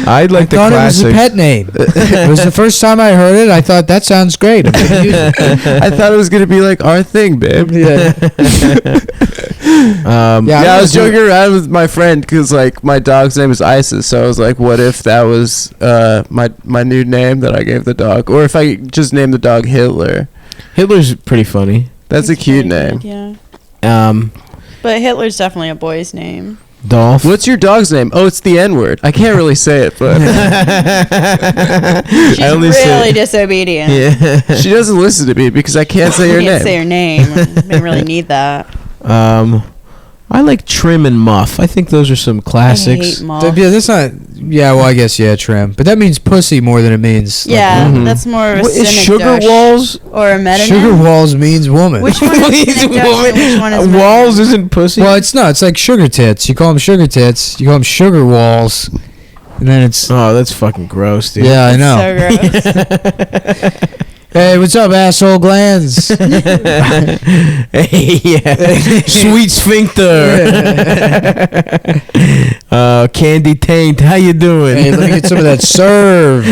I'd like I the thought classic. it was a pet name. It was the first time I heard it. I thought that sounds great. I'm gonna use it. I thought it was going to be like our thing, babe. Yeah. Yeah, I was joking around with my friend because like my dog's name is Isis, so I was like, what if that was my new name that I gave the dog, or if I just named the dog Hitler? Hitler's pretty funny. That's a It's cute very name. good, Yeah, but Hitler's definitely a boy's name. Dolph. What's your dog's name? Oh, it's the N-word. I can't really say it, but She's really disobedient. Yeah. she doesn't listen to me because I can't say her Can't name. say her name. They really need that. I like Trim and Muff. I think those are some I classics. hate Muff. Yeah, that's not. Yeah, well, I guess trim, but that means pussy more than it means. like, Yeah, Mhm. that's more of a What is cynic Sugar douche. Walls? Or a metonym. sugar walls means woman. Which one is cynic douche and which one is Walls metonym? isn't pussy. Well, it's not. It's like sugar tits. You call them sugar tits. You call them sugar walls, and then it's. Oh, that's fucking gross, dude. Yeah, I know. So gross. Hey, what's up, asshole glands? Hey, yeah. Sweet sphincter. Candy taint. How you doing? Hey, let me get some of that serve.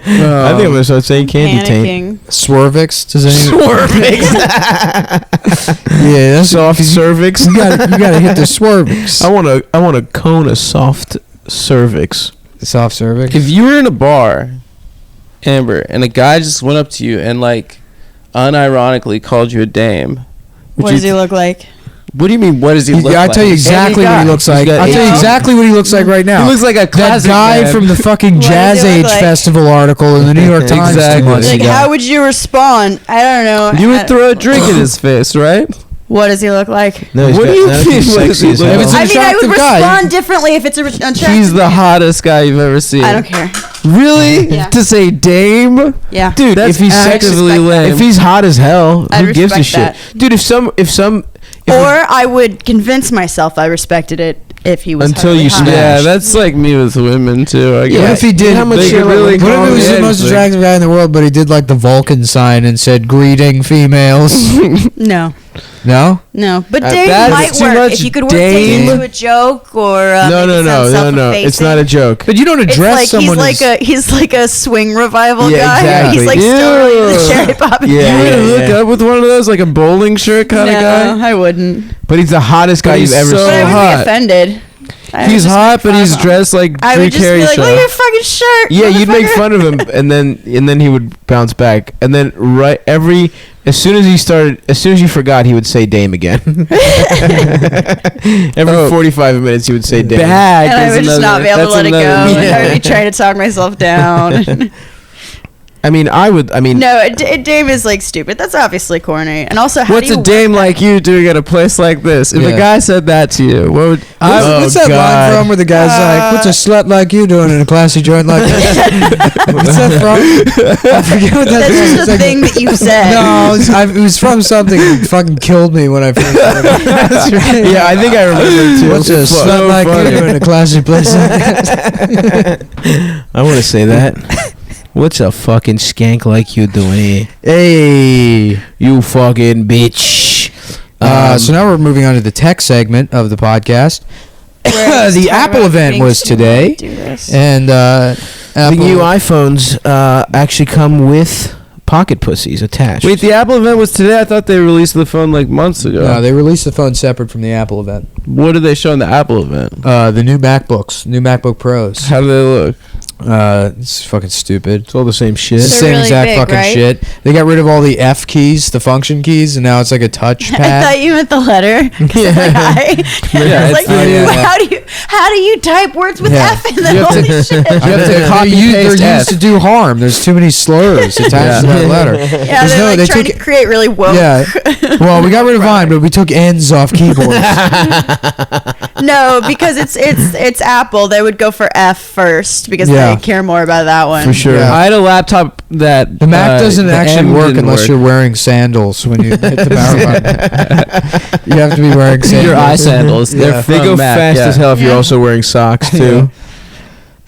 I think I'm gonna start saying candy taint. Panicking. Swervix. Does anyone? Yeah, that's Soft cervix. You gotta hit the swervix. I want a cone of soft cervix. Soft cervix. If you were in a bar, Amber, and a guy just went up to you and like unironically called you a dame, would What you does he look like? What do you mean? What does he look like? I'll tell you exactly what he looks like. got I'll tell you eight- exactly what he looks like right now. He looks like a that classic guy man. from the fucking What Jazz does he Age look like? Festival article in the New York Times Exactly. 2 months Like, ago. how would you respond? I don't know. You would throw a drink in his face, right? What does he look like? No, he's What got, do you no, mean? he's What does sexy he as look hell. like? If it's I mean, I would attractive guy. respond differently if it's a attractive. He's the man. hottest guy you've ever seen. I don't care. Really? Yeah. To say dame? Yeah. Dude, that's if he's actively sexy- lame. If he's hot as hell, I'd who gives a respect shit, dude? If Or I would convince myself I respected it if he was Until highly you hot. smash. yeah, that's like me with women too. I What guess. if he did? how much They shit could like really what What call if it was me the most anything. attractive guy in the world, but he did like the Vulcan sign and said "greeting females"? No. No. No, but That's Dame might too work much if you could work Dame. Dame into a joke or no, make it sound self-effacing. it's not a joke. But you don't It's address like someone he's like a swing revival Yeah, guy. exactly. He's like still really into the Ew. cherry pop. Yeah, You would yeah, hook up with one of those, like a bowling shirt kind of guy? I wouldn't. But he's the hottest guy But you've he's ever so But I seen. would hot. be offended. I would He's just hot, make but fun he's of him. dressed like I Drew would just Carey be like, show. look at your fucking shirt. Yeah, you'd make motherfucker." fun of him, and then he would bounce back, and then as soon as you forgot, he would say Dame again. Every 45 minutes, he would say Dame. Bag And I is would just not another- be able to that's let it go. another- And I would be trying to talk myself down. I mean, No, Dame is like stupid. That's obviously corny. And also, how What's do you a dame like you doing at a place like this? If Yeah. a guy said that to you, what would... What's that line from where the guy's like, "What's a slut like you doing in a classy joint like that?" What's that from? I forget what That's that just a thing that you said. No, it was from something that fucking killed me when I first heard it. yeah, I think I remember too. What's a So slut like funny. you doing in a classy place like that? I want to say that. What's a fucking skank like you doing here? Hey, you fucking bitch. So now we're moving on to the tech segment of the podcast. Whereas The talk Apple about event things was you wanna today, do this. and the Apple, new iPhones actually come with pocket pussies attached. Wait, the Apple event was today? I thought they released the phone like months ago. no, they released the phone separate from the Apple event. What did they show in the Apple event? The new MacBooks, new MacBook Pros. How do they look? It's fucking stupid. It's all the same shit. It's the They're same really exact big, fucking right? shit. They got rid of all the F keys, the function keys, and now it's like a touchpad. I thought you meant the letter. 'Cause it's like, hi. Yeah, It's it's like, oh, yeah. how do you type words with Yeah. F in them? You have to- Holy shit. You have to copy they're paste used to do harm. There's too many slurs attached to that letter. Yeah, There's they're like they trying took to create really woke. Yeah. Well, we got rid of Vine, but we took N's off keyboards. No, because it's Apple. They would go for F first because Yeah. they care more about that one. For sure. Yeah. I had a laptop that... The Mac doesn't the actually M work didn't unless work. you're wearing sandals when you hit the power button. You have to be wearing sandals. Your eye sandals. Yeah. They're They from go Mac, fast yeah. as hell if you're Yeah. also wearing socks too.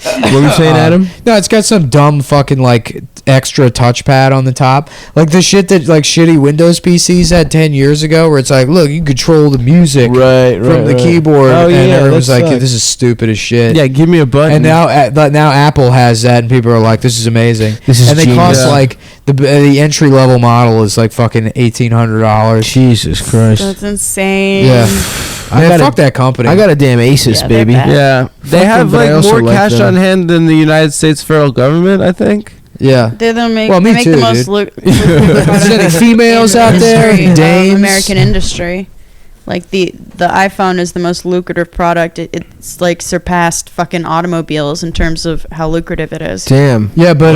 What were you saying, Adam? No, it's got some dumb fucking like extra touchpad on the top, like the shit that like shitty Windows PCs had 10 years ago, where it's like, look, you can control the music Right, from the keyboard, Oh, and yeah, everyone's that like, sucks. this is stupid as shit. Yeah, give me a button. And now Apple has that, and people are like, "This is amazing." This is and they cost genius. like the entry level model is like fucking $1,800. Jesus Christ! That's insane. Yeah, I Man, gotta- fuck that company. I got a damn Asus, Yeah, they're baby. bad. Yeah, they Fuck have them, but I like also more like cash them. on hand than the United States federal government, I think. Yeah, They're the make, Well, me they make too, the most dude. lucrative Is there any females out there? Any dames? American industry. Like the iPhone is the most lucrative product. It's like surpassed fucking automobiles in terms of how lucrative it is. Damn. yeah, but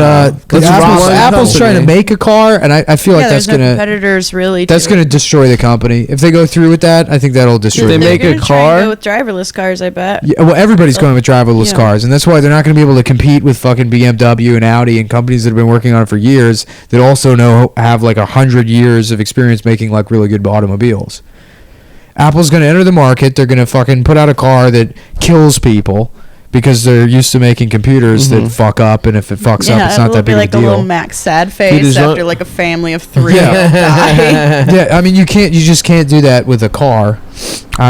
That's wrong Apple's company. trying to make a car, and I feel like Yeah, that's there's no gonna competitors really. that's to gonna it. destroy the company if they go through with that. I think that'll destroy. They the They're make a gonna try and car? go with driverless cars, I bet. Yeah, well, everybody's going with driverless Yeah. cars, and that's why they're not going to be able to compete with fucking BMW and Audi and companies that have been working on it for years that also have like 100 years of experience making like really good automobiles. Apple's going to enter the market. They're going to fucking put out a car that kills people because they're used to making computers that fuck up, and if it fucks up, it's not it'll that be big like of a a little deal. Max sad face there's no- after like a family of 3 Yeah. die. Yeah, I mean, you just can't do that with a car.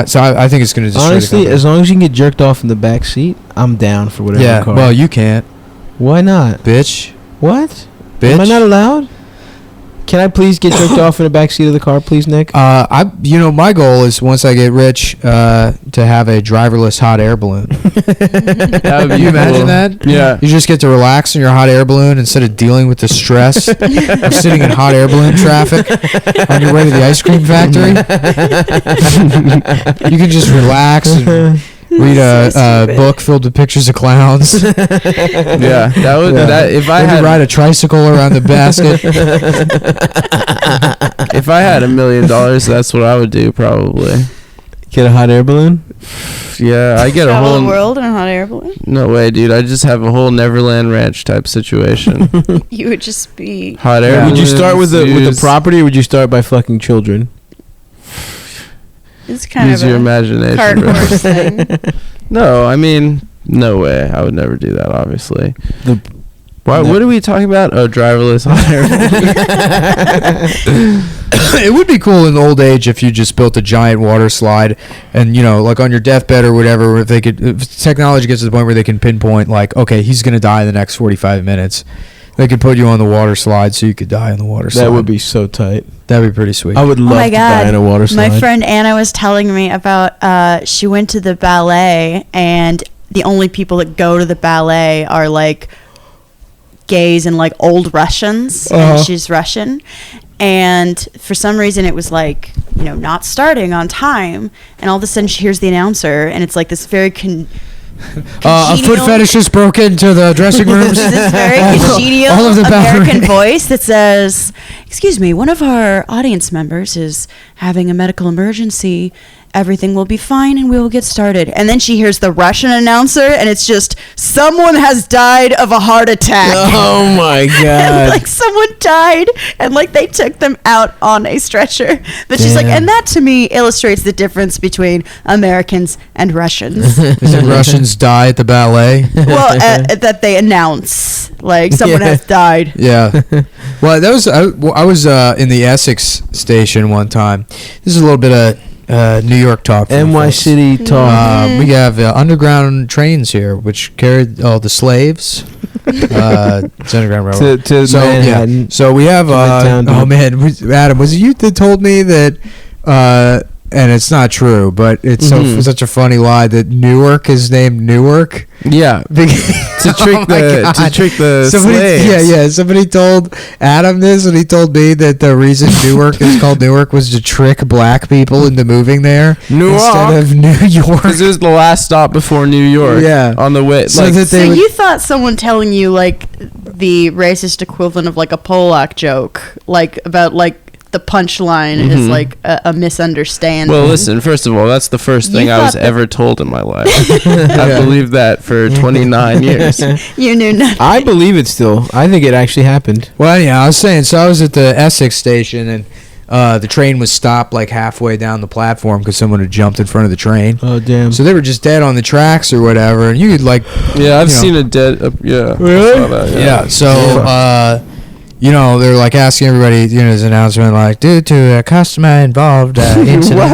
So I think it's going to destroy Honestly, the company. as long as you can get jerked off in the back seat, I'm down for whatever Yeah, car. well, you can't, why not? bitch. What? Bitch. Am I not allowed? Can I please get jerked off in the back seat of the car, please, Nick? My goal is once I get rich, to have a driverless hot air balloon. That would be Can you imagine cool. that? Yeah. You just get to relax in your hot air balloon instead of dealing with the stress of sitting in hot air balloon traffic on your way to the ice cream factory. You can just relax and read a book filled with pictures of clowns. Yeah, that would that if I Maybe had ride a tricycle around the basket. if I had $1 million, that's what I would do probably. Get a hot air balloon? Yeah, I get a Travel whole the world in a hot air balloon. No way, dude. I just have a whole Neverland Ranch type situation. You would just be. Hot air. Would you start with the balloons, property, or would you start by fucking children? It's kind use of your a imagination, cart bro. horse thing. No, I mean, no way. I would never do that. Obviously. Why? No. What are we talking about? Oh, driverless hot air. It would be cool in the old age if you just built a giant water slide, and like on your deathbed or whatever, if technology gets to the point where they can pinpoint, like, okay, he's gonna die in the next 45 minutes, they could put you on the water slide so you could die on the water slide. That would be so tight. That'd be pretty sweet. I would love Oh my to die God. in a water slide. My friend Anna was telling me about she went to the ballet, and the only people that go to the ballet are like gays and like old Russians, and she's Russian. And for some reason it was like, not starting on time, and all of a sudden she hears the announcer, and it's like this very a foot fetishist broke into the dressing rooms. this very congenial All of the American ballerina- voice that says, "Excuse me, one of our audience members is having a medical emergency. Everything will be fine and we will get started." And then she hears the Russian announcer, and it's just, "Someone has died of a heart attack." Oh my And, god. like, someone died, and like they took them out on a stretcher. But she's like, Damn. and that to me illustrates the difference between Americans and Russians. Is it Russians die at the ballet? Well, that they announce like someone has died. Yeah. Well, that was I was in the Essex station one time. This is a little bit of New York talk. for you NY folks. City talk. We have underground trains here, which carried all the slaves. It's underground railroad. to So Manhattan. yeah, so we have. Midtown, Oh dude. man, Adam, was it you that told me that? And it's not true, but it's such a funny lie that Newark is named Newark. Yeah. To trick the slaves. Yeah. Somebody told Adam this, and he told me that the reason Newark is called Newark was to trick black people into moving there instead of New York. Because it was the last stop before New York. Yeah. On the way. So like, that So they would, you thought someone telling you like the racist equivalent of like a Polak joke, like about like the punchline is like a misunderstanding. well, listen, first of all, that's the first thing You I was thought that- ever told in my life. I believed that for 29 years. You knew nothing. I believe it still. I think it actually happened. well, yeah, I was saying. So I was at the Essex station, and the train was stopped like halfway down the platform because someone had jumped in front of the train. Oh damn. So they were just dead on the tracks or whatever, and you could like, Yeah, I've you know. seen a dead. Yeah. I Really? saw that, Yeah. So, they're like asking everybody, this announcement, like, due to a customer involved incident,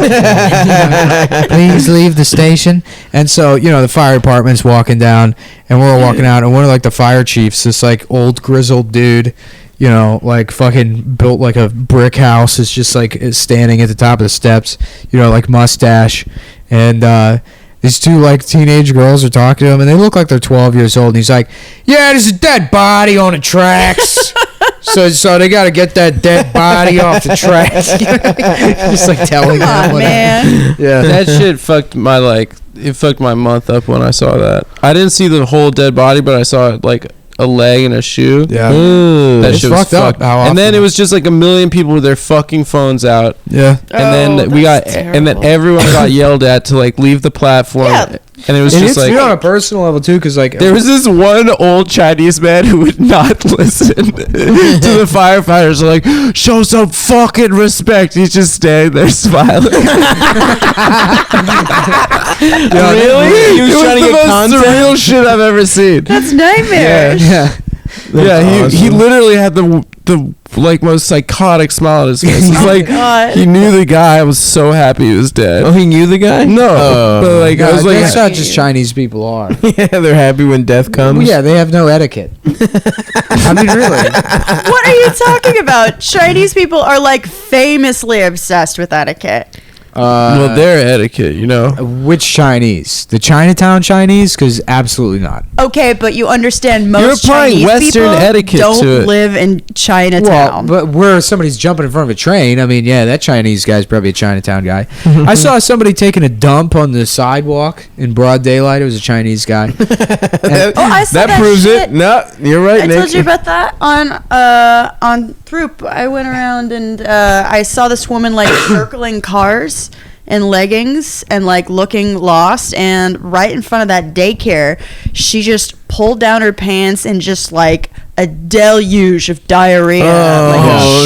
please leave the station. And so, the fire department's walking down, and we're all walking out, and one of like the fire chiefs, this like old grizzled dude, like fucking built like a brick house, is just like is standing at the top of the steps, like mustache, and these two like teenage girls are talking to him, and they look like they're 12 years old. And he's like, "Yeah, there's a dead body on the tracks." So they got to get that dead body off the tracks. Just like telling Come them. on, man. Yeah. That shit fucked my it fucked my month up when I saw that. I didn't see the whole dead body, but I saw like a leg and a shoe. Yeah. That It's shit was fucked up how And then often- it was just like a million people with their fucking phones out. Yeah. And then we got, that's and then terrible. everyone got yelled at to like leave the platform. Yeah. And it was And just it's like, on a personal level too, because like there was this one old Chinese man who would not listen to the firefighters. Like, show some fucking respect. He's just standing there smiling. Really? He was It trying to the get most content? surreal shit I've ever seen. That's nightmare. yeah. Yeah, he awesome. literally had the like most psychotic smile on his face. It's like God. he knew the guy. I was so happy he was dead. Oh, he knew the guy? No, but like I was like, that's not just Chinese people are. Yeah, they're happy when death comes. Well, yeah, they have no etiquette. I mean, really. What are you talking about? Chinese people are like famously obsessed with etiquette. well, their etiquette, you know. Which Chinese? The Chinatown Chinese? Because absolutely not. Okay, but you understand most You're applying Chinese Western people etiquette don't to it. live in Well, Chinatown. but where somebody's jumping in front of a train, I mean, yeah, that Chinese guy's probably a Chinatown guy. I saw somebody taking a dump on the sidewalk in broad daylight. It was a Chinese guy. And- I saw that proves shit. it. No, you're right, I Nick. told you about that on Throop. I went around and I saw this woman like circling cars in leggings and like looking lost, and right in front of that daycare, she just pulled down her pants and just like a deluge of diarrhea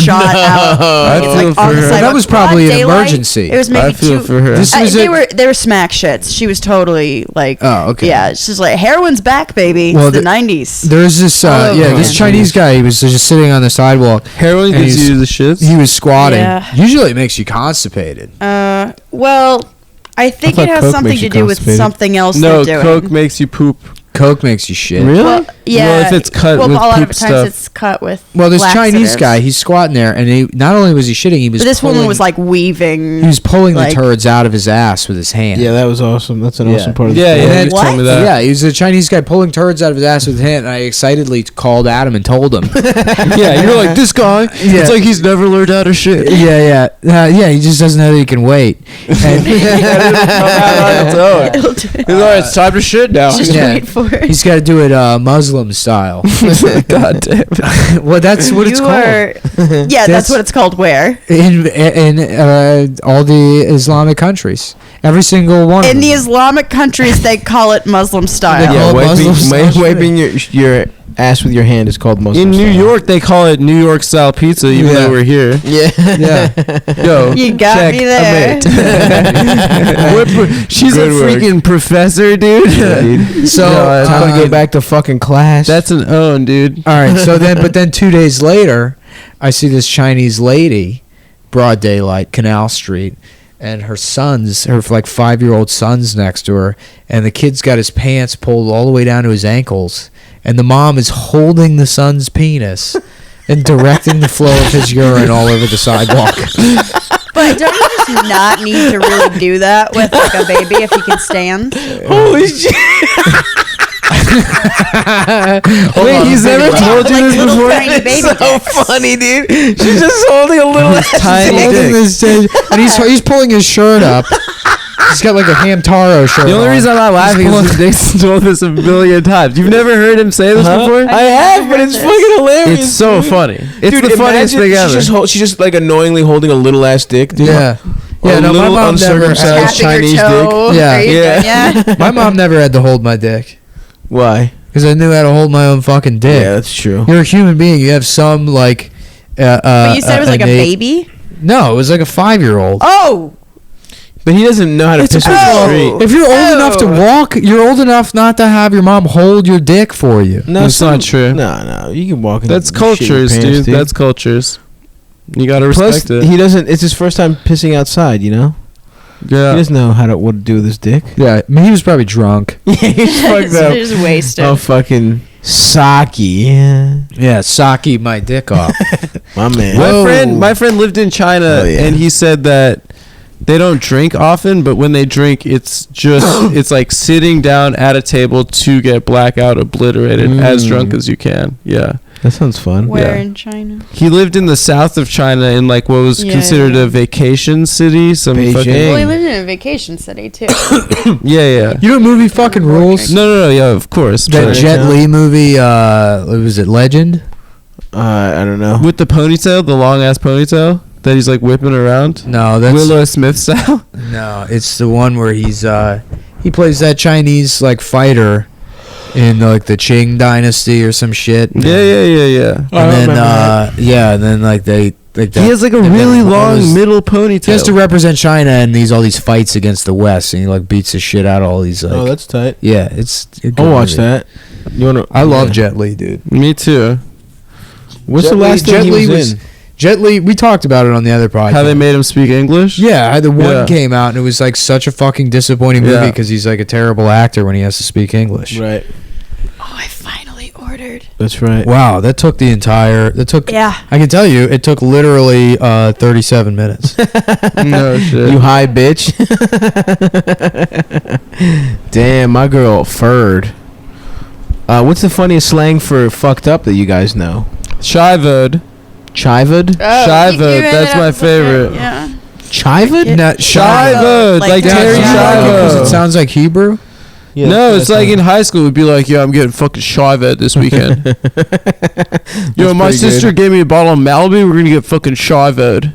shot out. I It's, feel like, for on the her. sidewalk. That was probably Broad an daylight. emergency. It was maybe I feel two. for her. This was they were smack shits. She was totally like, Oh, okay. yeah, it's just like heroin's back, baby. Well, It's the the- 90s. There's this, All over this again. Chinese guy. He was just sitting on the sidewalk. Heroin And gives he's- you the shits. He was squatting. Yeah. Usually, it makes you constipated. Well, I think thought it has Coke something makes to you do with constipated. something else No, they're doing. Coke makes you poop. Coke makes you shit. Really? Well, yeah. Well, if it's cut well, with a lot poop of times stuff. it's cut with. Well, this Chinese laxatives. guy, he's squatting there, and he not only was he shitting, he was. But this woman pulling- was like weaving. He was pulling like- the turds out of his ass with his hand. Yeah, that was awesome. That's an Yeah. awesome part of the Yeah, story. yeah. then- You told me that. Yeah, he was a Chinese guy pulling turds out of his ass with his hand, and I excitedly called Adam and told him. Yeah, you're like this guy. Yeah. It's like he's never learned how to shit. yeah. He just doesn't know that he can wait. And It'll do it. He's like, it's time to shit now. Just Yeah. wait for it. he's got to do it Muslim style. God damn it. Well, that's what it's You called. are- yeah, that's what it's called. Where In all the Islamic countries, every single one. in of the them. Islamic countries they call it Muslim style. Yeah. Yeah, Muslims- wiping your ass with your hand is called Muslim In New style. York, they call it New York style pizza, even Yeah. though we're here. Yeah. Yeah. Yo, You got check, me there. She's Good a work. freaking professor, dude. Yeah, dude. So I'm gonna go uh, back to fucking class. That's an own, dude. All right. So then 2 days later, I see this Chinese lady, broad daylight, Canal Street, and her 5-year-old son's next to her, and the kid's got his pants pulled all the way down to his ankles, and the mom is holding the son's penis and directing the flow of his urine all over the sidewalk. But don't you just not need to really do that with like a baby if you can stand? Holy shit. Wait, he's never told you Like this little before? tiny baby dicks. funny, dude. She's just holding a little Tiny Holding dick. and he's pulling his shirt up. He's got like a Hamtaro shirt. The only on. reason I'm not laughing He's is Nick's told this a million times. You've never heard him say this before? I have, but it's fucking hilarious. It's so dude. funny. It's Dude, the funniest imagine thing ever. She's just like annoyingly holding a little ass dick, dude. Yeah. Yeah, A no, my little mom never. uncircumcised Tapping Chinese your toe. dick. Yeah. Are you Yeah. done yet? My mom never had to hold my dick Why? because I knew how to hold my own fucking dick. Yeah, that's true. You're a human being. You have some like. But you said it was like a baby? No, it was like a 5-year-old. Oh! But he doesn't know how to It's piss a- on the Oh. street. If you're old enough to Oh. walk, you're old enough not to have your mom hold your dick for you. No, That's not true. No, you can walk. In That's and shit your cultures, pants, dude. That's cultures. You gotta Plus, respect it. he doesn't. It's his first time pissing outside. You know, he Yeah. doesn't know what to do with his dick. Yeah, I mean, he was probably drunk. Yeah, he's fucked up. Just wasted. Oh, fucking Saki. Yeah, Yeah, Saki my dick off. my man. My friend lived in China, Oh, yeah. and he said that they don't drink often, but when they drink, it's just it's like sitting down at a table to get blackout obliterated as drunk as you can. Yeah. That sounds fun. Where Yeah. in China? He lived in the south of China in like what was Yeah, considered yeah. a vacation city. Some Beijing. fucking Well, he lived in a vacation city too. yeah. You know what movie fucking rules? No, yeah, of course. That but- Jet Li movie, was it Legend? I don't know. with the ponytail, the long ass ponytail that he's like whipping around. No, that's Willow Smith style. no. It's the one where he plays that Chinese like fighter in like the Qing dynasty or some shit. Yeah. And then and then like they like that. He has like a and then really it long was- middle ponytail. He has to represent China in all these fights against the West, and he like beats the shit out of all these. Like, Oh, that's tight. it's. a good I'll watch movie. that. You wanna? I love Jet Li, dude. Me too. What's the last thing he was in? Jet Li, we talked about it on the other podcast. How they made him speak English? Yeah, the one Yeah. came out and it was like such a fucking disappointing movie Yeah. because he's like a terrible actor when he has to speak English. Right. Oh, I finally ordered. That's right. Wow, that took the entire. That took. Yeah. I can tell you, it took literally 37 minutes. No shit. You high bitch. Damn, my girl furred. What's the funniest slang for fucked up that you guys know? Chivod. Chivod? Chivod, that's my favorite. Yeah. Chivod? Not Chivod, like Terry Because Schiavo. it sounds like Hebrew. Yeah, No, that's it's like in high school, we'd be like, "Yeah, I'm getting fucking Chivod this weekend." Yo, my pretty sister good. gave me a bottle of Malibu. We're gonna get fucking Chivod.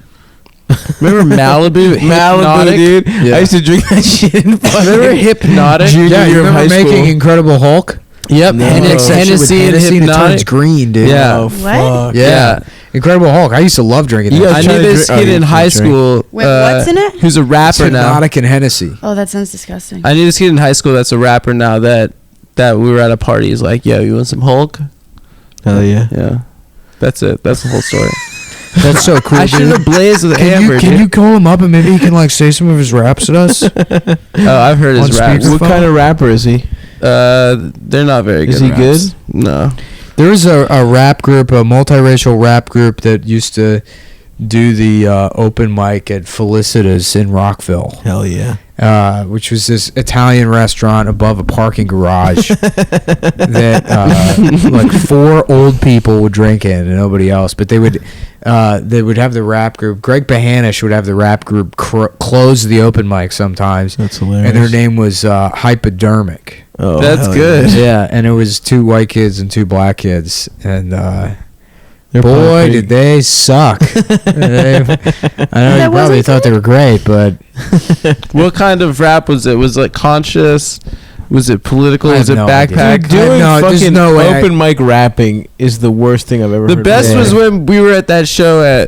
Remember Malibu? Malibu, Hypnotic? dude. Yeah. I used to drink that shit in Remember Hypnotic? Yeah, you year of remember high making school. Incredible Hulk? Yep. No. Mix that shit with Hennessy and Hennessy and it turns Hypnotic. green, dude. Yeah. Oh, What? fuck. Yeah. Incredible Hulk. I used to love drinking You that. guys I shit. try knew to this drink- kid oh, in you high can't drink. school. Wait, what's in it? Who's a It's rapper now? Hypnotic and Hennessy. Oh, that sounds disgusting. I knew this kid in high school that's a rapper now that we were at a party. He's like, "Yo, you want some Hulk?" Hell yeah. Yeah. That's it. That's the whole story. That's so cool, I should dude. have blazed with Can Amber. you, can dude. you call him up and maybe he can like say some of his raps at us? Oh, I've heard his On raps. speakerphone? What kind of rapper is he? They're not very good. Is he raps. No. There was a rap group, a multiracial rap group that used to do the open mic at Felicitas in Rockville, Hell yeah. which was this Italian restaurant above a parking garage that like 4 old people would drink in and nobody else. But they would have the rap group. Greg Bahanish would have the rap group close the open mic sometimes, That's hilarious. and their name was Hypodermic. Oh, That's hell good. Yeah, and it was 2 white kids and 2 black kids, and They're boy, probably did they suck! I know you probably wasn't thought they were great, but What kind of rap was it? Was it conscious? Was it political? I Was it have no idea. backpack? Dude, doing no, there's fucking no way open mic rapping is the worst thing I've ever The heard. best Yeah. was when we were at that show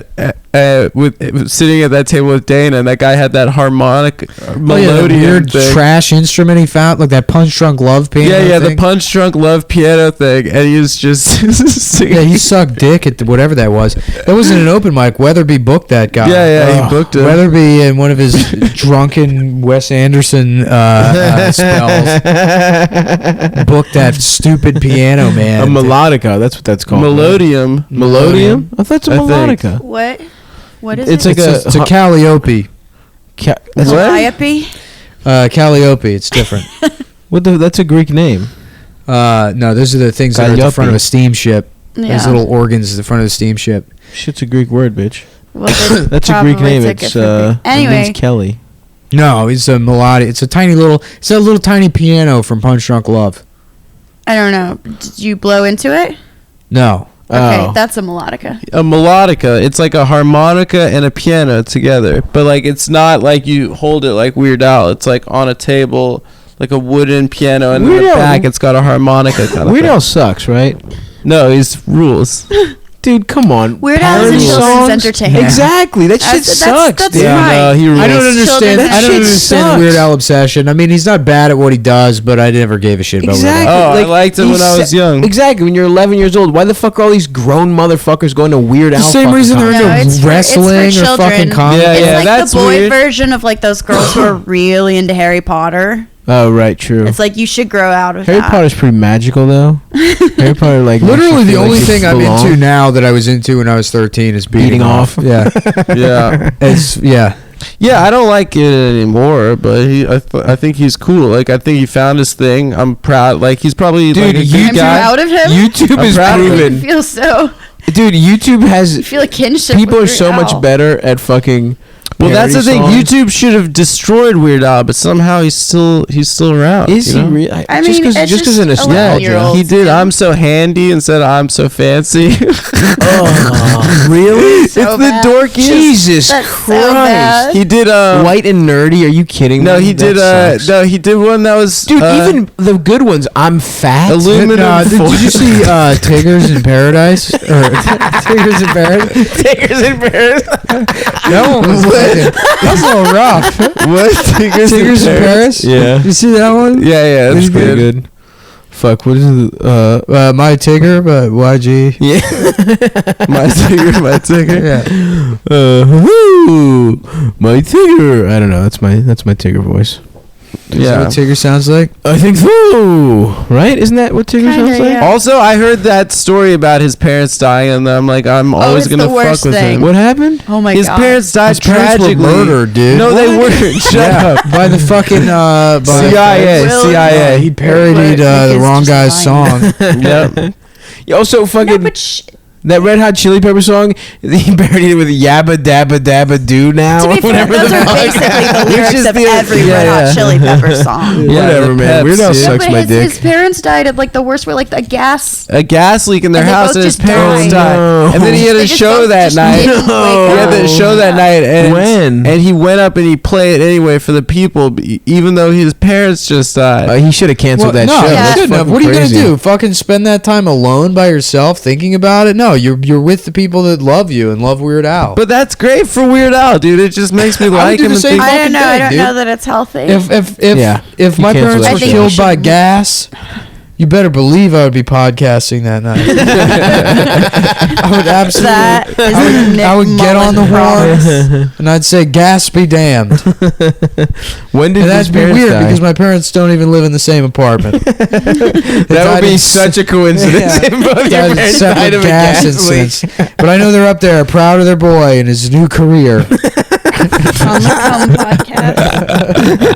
with sitting at that table with Dana, and that guy had that harmonic the melodian weird thing. trash instrument he found, like that Punch Drunk Love piano. Yeah, the thing. punch drunk love piano thing, and he was just singing. Yeah, he sucked dick at whatever that was. That wasn't an open mic. Weatherby booked that guy. Yeah, he booked him. Weatherby in one of his drunken Wes Anderson spells booked that stupid piano man. a melodica. That's what that's called. Melodium. Melodium? I thought it's a I think. melodica. What? What is It's it? like It's a Calliope. That's What? Calliope? Calliope. It's different. That's a Greek name. No, those are the things that are at the Calliope. front of a steamship. Yeah. Those little organs at the front of the steamship. Shit's a Greek word, bitch. Well, they That's a Greek probably name. took it It's for Greek. it Anyway, means Kelly. No, it's a melodic. It's a little tiny piano from Punch Drunk Love. I don't know. Did you blow into it? No. Okay, Oh. that's a melodica. A melodica. It's like a harmonica and a piano together, but like it's not like you hold it like Weird Al. It's like on a table, like a wooden piano, and in Weird the Al- back it's got a harmonica kind of Weird thing. Al sucks, right? No, he's rules. Dude, come on. Weird Al is a Parody children's songs? entertainment. Exactly. That shit That's- sucks, that's dude. right. No, he rules. I don't understand. Children, I that don't shit understand sucks. Weird Al obsession. I mean, he's not bad at what he does, but I never gave a shit about Exactly. Weird Al. Oh, I liked it he when I was young. Exactly. When you're 11 years old, why the fuck are all these grown motherfuckers going to Weird Al? The same fucking reason they're concerts? No, into it's for wrestling or children. fucking comedy. Yeah, It's yeah, like that's the boy weird. version of like those girls who are really into Harry Potter. Oh, right. True. It's like you should grow out of Harry that. Potter's pretty magical, though. Harry Potter, like Literally, makes you the feel only like you thing I'm belong. into now that I was into when I was 13 is beating off. Yeah, Yeah. it's yeah. Yeah, I don't like it anymore, but I think he's cool. Like, I think he found his thing. I'm proud. Like, he's probably Dude, like a you I'm good guy. proud of him. YouTube I'm is proud of him. I proven. feel so. Dude, YouTube I has feel like kinship. people are with so Weird much Al. better at fucking. Well, that's the parody thing. songs. YouTube should have destroyed Weird Al, but somehow he's still around. Is you he know? real? I mean, it's just because of just Yeah, 11-year-olds, he did. dude. I'm so handy instead of I'm so fancy. Oh, really? So it's bad. the dorkiest. Jesus That's so Christ! bad. He did. White and nerdy? Are you kidding me? No, he did. That sucks. No, he did one that was. Dude, even the good ones. I'm fat. Aluminum Did you see Tigers in Paradise or Tigers in Paradise? Tigers in Paris. That one was that's a little rough. what? Tigers in Paris. Yeah. You see that one? Yeah, that's That's pretty good. good. fuck. What is it? My Tigger, but YG. Yeah. My Tigger. Yeah. Woo, my Tigger. I don't know. That's my Tigger voice. Is that what Tigger sounds like? I think so. Right? Isn't that what Tigger Kinda, sounds like? yeah. Also, I heard that story about his parents dying, and I'm like, I'm always it's gonna the fuck worst with thing. him. What happened? Oh my His god. parents died His parents were tragically. murdered, dude. No, they weren't. Shut up. By the fucking by CIA. Will- CIA. He parodied Nick the is wrong just guy's lying. song. Yep. Yeah, also, No, fucking but that Red Hot Chili Pepper song. He parodied it with Yabba Dabba Dabba Do Now. to be fair, those are basically the lyrics of every Red Hot Chili Pepper song. Yeah, Whatever, the man. Peps, Weird Al dude. sucks But my his, dick. his parents died at like the worst way, like the gas. A gas leak in their And they house, both and his just parents died. died. And then he had They a just show both that just night. didn't wake He had the up. show that night, and When? and he went up and he played it anyway for the people, even though his parents just died. He should have canceled that no, show. you Yeah. shouldn't have. fucking What are you crazy. gonna do? Fucking spend that time alone by yourself thinking about it? No, you're with the people that love you and love Weird Al. But that's great for Weird Al, dude. It just makes me would like do him the and same think. I don't know. I thing, don't dude. know that it's healthy. If You my cancel parents that were shit. killed by should- gas, you better believe I would be podcasting that night. I would absolutely. That is a Nick I would get on the Mullen horn promise. and I'd say, "Gas be damned." When did And his that'd be parents weird die? because my parents don't even live in the same apartment. That would be such a coincidence. If both your Died parents separate died of a gas gas leak. incidents. But I know they're up there, proud of their boy and his new career. On the Come podcast.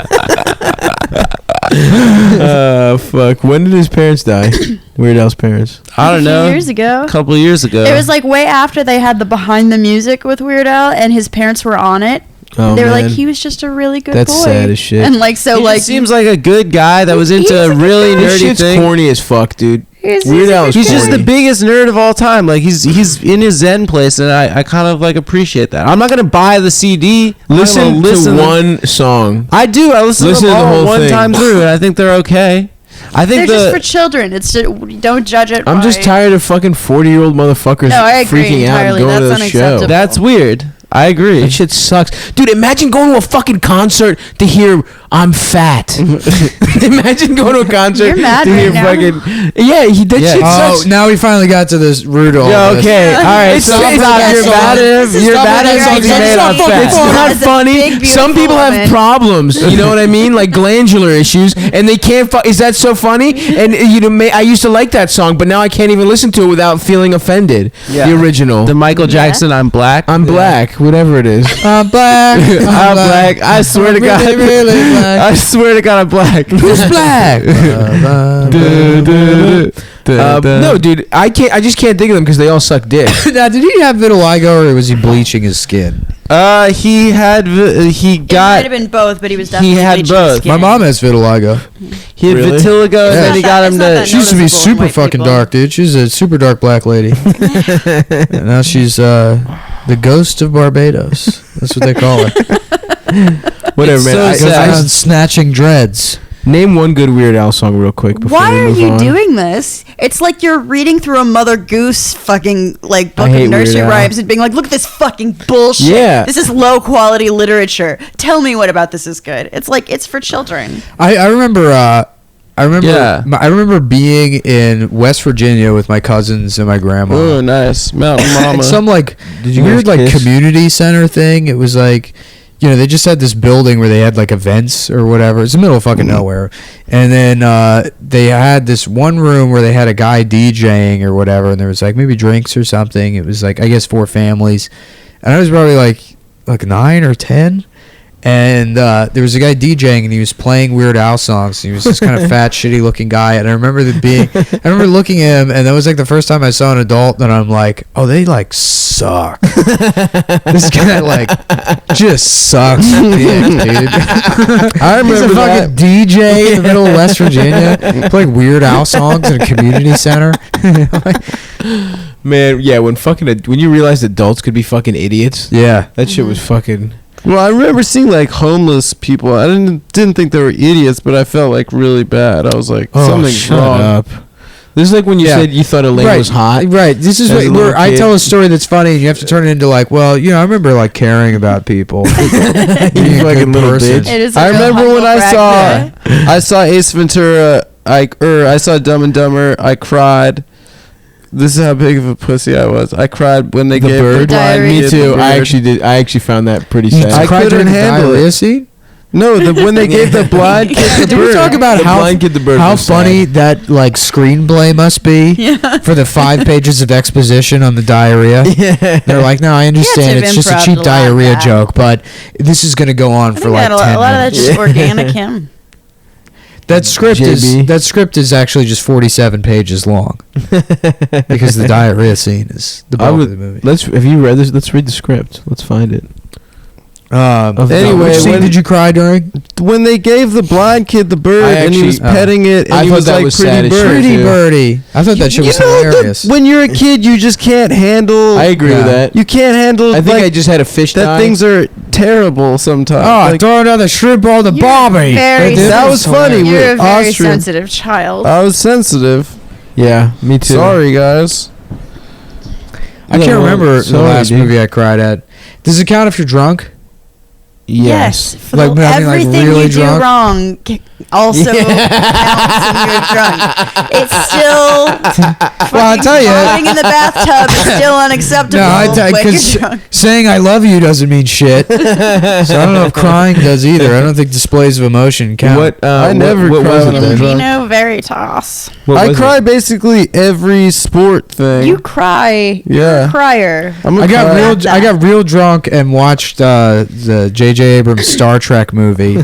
Fuck. When did his parents die? Weird Al's parents. I don't A few know. years ago. A couple of years ago. It was like way after they had the behind the music with Weird Al, and his parents were on it. Oh, They were man. like, he was just a really good That's boy. sad as shit. And like, so He like, just seems like a good guy that was into He's a a good really guy. This nerdy shit's thing. corny as fuck, dude. he's Weird a Al good is He's boy. just the corny. biggest nerd of all time. Like he's in his zen place, and I kind of like appreciate that. I'm not gonna buy the CD. I'm not gonna Listen to them. one song. I do. I listen Listen to to them the all whole one thing. time through, and I think they're okay. I They're think just for children. It's just, don't judge it. I'm just by- tired of fucking 40-year-old motherfuckers No, I agree freaking out and entirely. going to That's the show. unacceptable. that's weird. I agree. That shit sucks. Dude, imagine going to a fucking concert to hear I'm fat. Imagine going to a concert You're mad to right hear now. fucking... Yeah, that Yeah. shit Oh, sucks. now we finally got to this Rudolph. Yeah, okay. All right. It's- Stop. it's- Stop. You're it's- bad this is You're not bad what at you're something saying. made It's on not fat. It's fucking not As a funny. big, beautiful Some people have woman. problems. You know what I mean? Like glandular issues, and they can't. Is that so funny? And I used to like that song, but now I can't even listen to it without feeling offended. Yeah. The original. The Michael Jackson "I'm Black." I'm black, whatever it is. I'm black. I'm black. I swear to God. Really, really black. I swear to God, I'm black. Who's black? No, dude, I can't. I just can't think of them because they all suck dick. Now, did he have vitiligo or was he bleaching his skin? He had. He It might got. have been both, but he was definitely had bleaching both. his skin. My mom has vitiligo. He had Really? vitiligo, and Yeah. then he got It's him not to. that She used to be noticeable in super white fucking people. dark, dude. She's a super dark black lady. And now she's the ghost of Barbados. That's what they call her. Whatever, It's man. so I, Goes sad. around snatching dreads. name one good Weird Al song real quick before Why we are move you on. doing this? It's like you're reading through a Mother Goose fucking like book hate of nursery Weird Al. rhymes and being like, look at this fucking bullshit. Yeah. This is low quality literature. Tell me what about this is good. It's like it's for children. I remember. Yeah. I remember being in West Virginia with my cousins and my grandma. Oh, nice. Mountain Mama. At some like Did you weird guys like kiss? community center thing. It was like, you know, they just had this building where they had like events or whatever. It's in the middle of fucking nowhere. And then they had this one room where they had a guy DJing or whatever, and there was like maybe drinks or something. It was like I guess 4 families, and I was probably like 9 or 10. And there was a guy DJing, and he was playing Weird Al songs. He was this kind of fat, shitty-looking guy, and I remember I remember looking at him, and that was like the first time I saw an adult, and I'm like, oh, they like suck. This guy like just sucks dick, dude. I He's a remember fucking that. DJ in the middle of West Virginia, playing Weird Al songs in a community center. Man, yeah, when you realized adults could be fucking idiots, Yeah. that shit was fucking... Well, I remember seeing like homeless people. I didn't think they were idiots, but I felt like really bad. I was like, something's shut wrong. up. This is like when you Yeah. said you thought Elaine was hot. Right. This is as a what, little where I kid. tell a story that's funny, and you have to turn it into like, well, you know, I remember like caring about people. You fucking little bitch. It is. I a real remember when humble I brag. saw Ace Ventura I saw Dumb and Dumber. I cried. This is how big of a pussy I was. I cried when they gave bird. the blind Diarrhea. kid Me the too. bird. I actually found that pretty sad. I cried couldn't during the handle diarrhea it. scene? No, when they gave the blind kid the Did we bird. talk about The how blind kid, the bird how was funny sad. that like screenplay must be for the 5 pages of exposition on the diarrhea? Yeah. They're like, no, I understand have it's just a improv'd cheap a lot of diarrhea that. joke, but this is gonna go on I for think like that 10 a lot of minutes. that's just organic him. That script JB. is actually just 47 pages long because the diarrhea scene is the bulk of the movie. Have you read this? Let's read the script. Let's find it. Anyway, which scene when- did you cry during? When they gave the blind kid the bird I and he was actually- petting it and I he thought was that like was pretty sad as shit. bird. Pretty too. birdie. I thought that shit was hilarious. When you're a kid, you just can't handle. I agree with Yeah. that. You can't handle. I think like, I just had a fish that die. things are terrible sometimes. Oh, Like, throw another shrimp on the You're Bobby. very that was funny. You're a with very Austrian. sensitive child. I was sensitive. Yeah, me too. Sorry, guys. I can't No, remember the sorry, last dude. movie I cried at. Does it count if you're drunk? Yes. For Like, the, I mean, like, everything really you drunk? do wrong also counts when you're drunk. It's still. Well, I'll tell you. Crying in the bathtub is still unacceptable. No, I tell you, when you're because drunk. saying I love you doesn't mean shit. So I don't know if crying does either. I don't think displays of emotion count. What? I never what cry was when it I'm then? drunk. Vino Veritas. What I was cry it? basically every sport thing. You cry. You're Yeah. a crier. I'm a I got crier. real. I got real drunk and watched the J.J. Abrams Star Trek movie,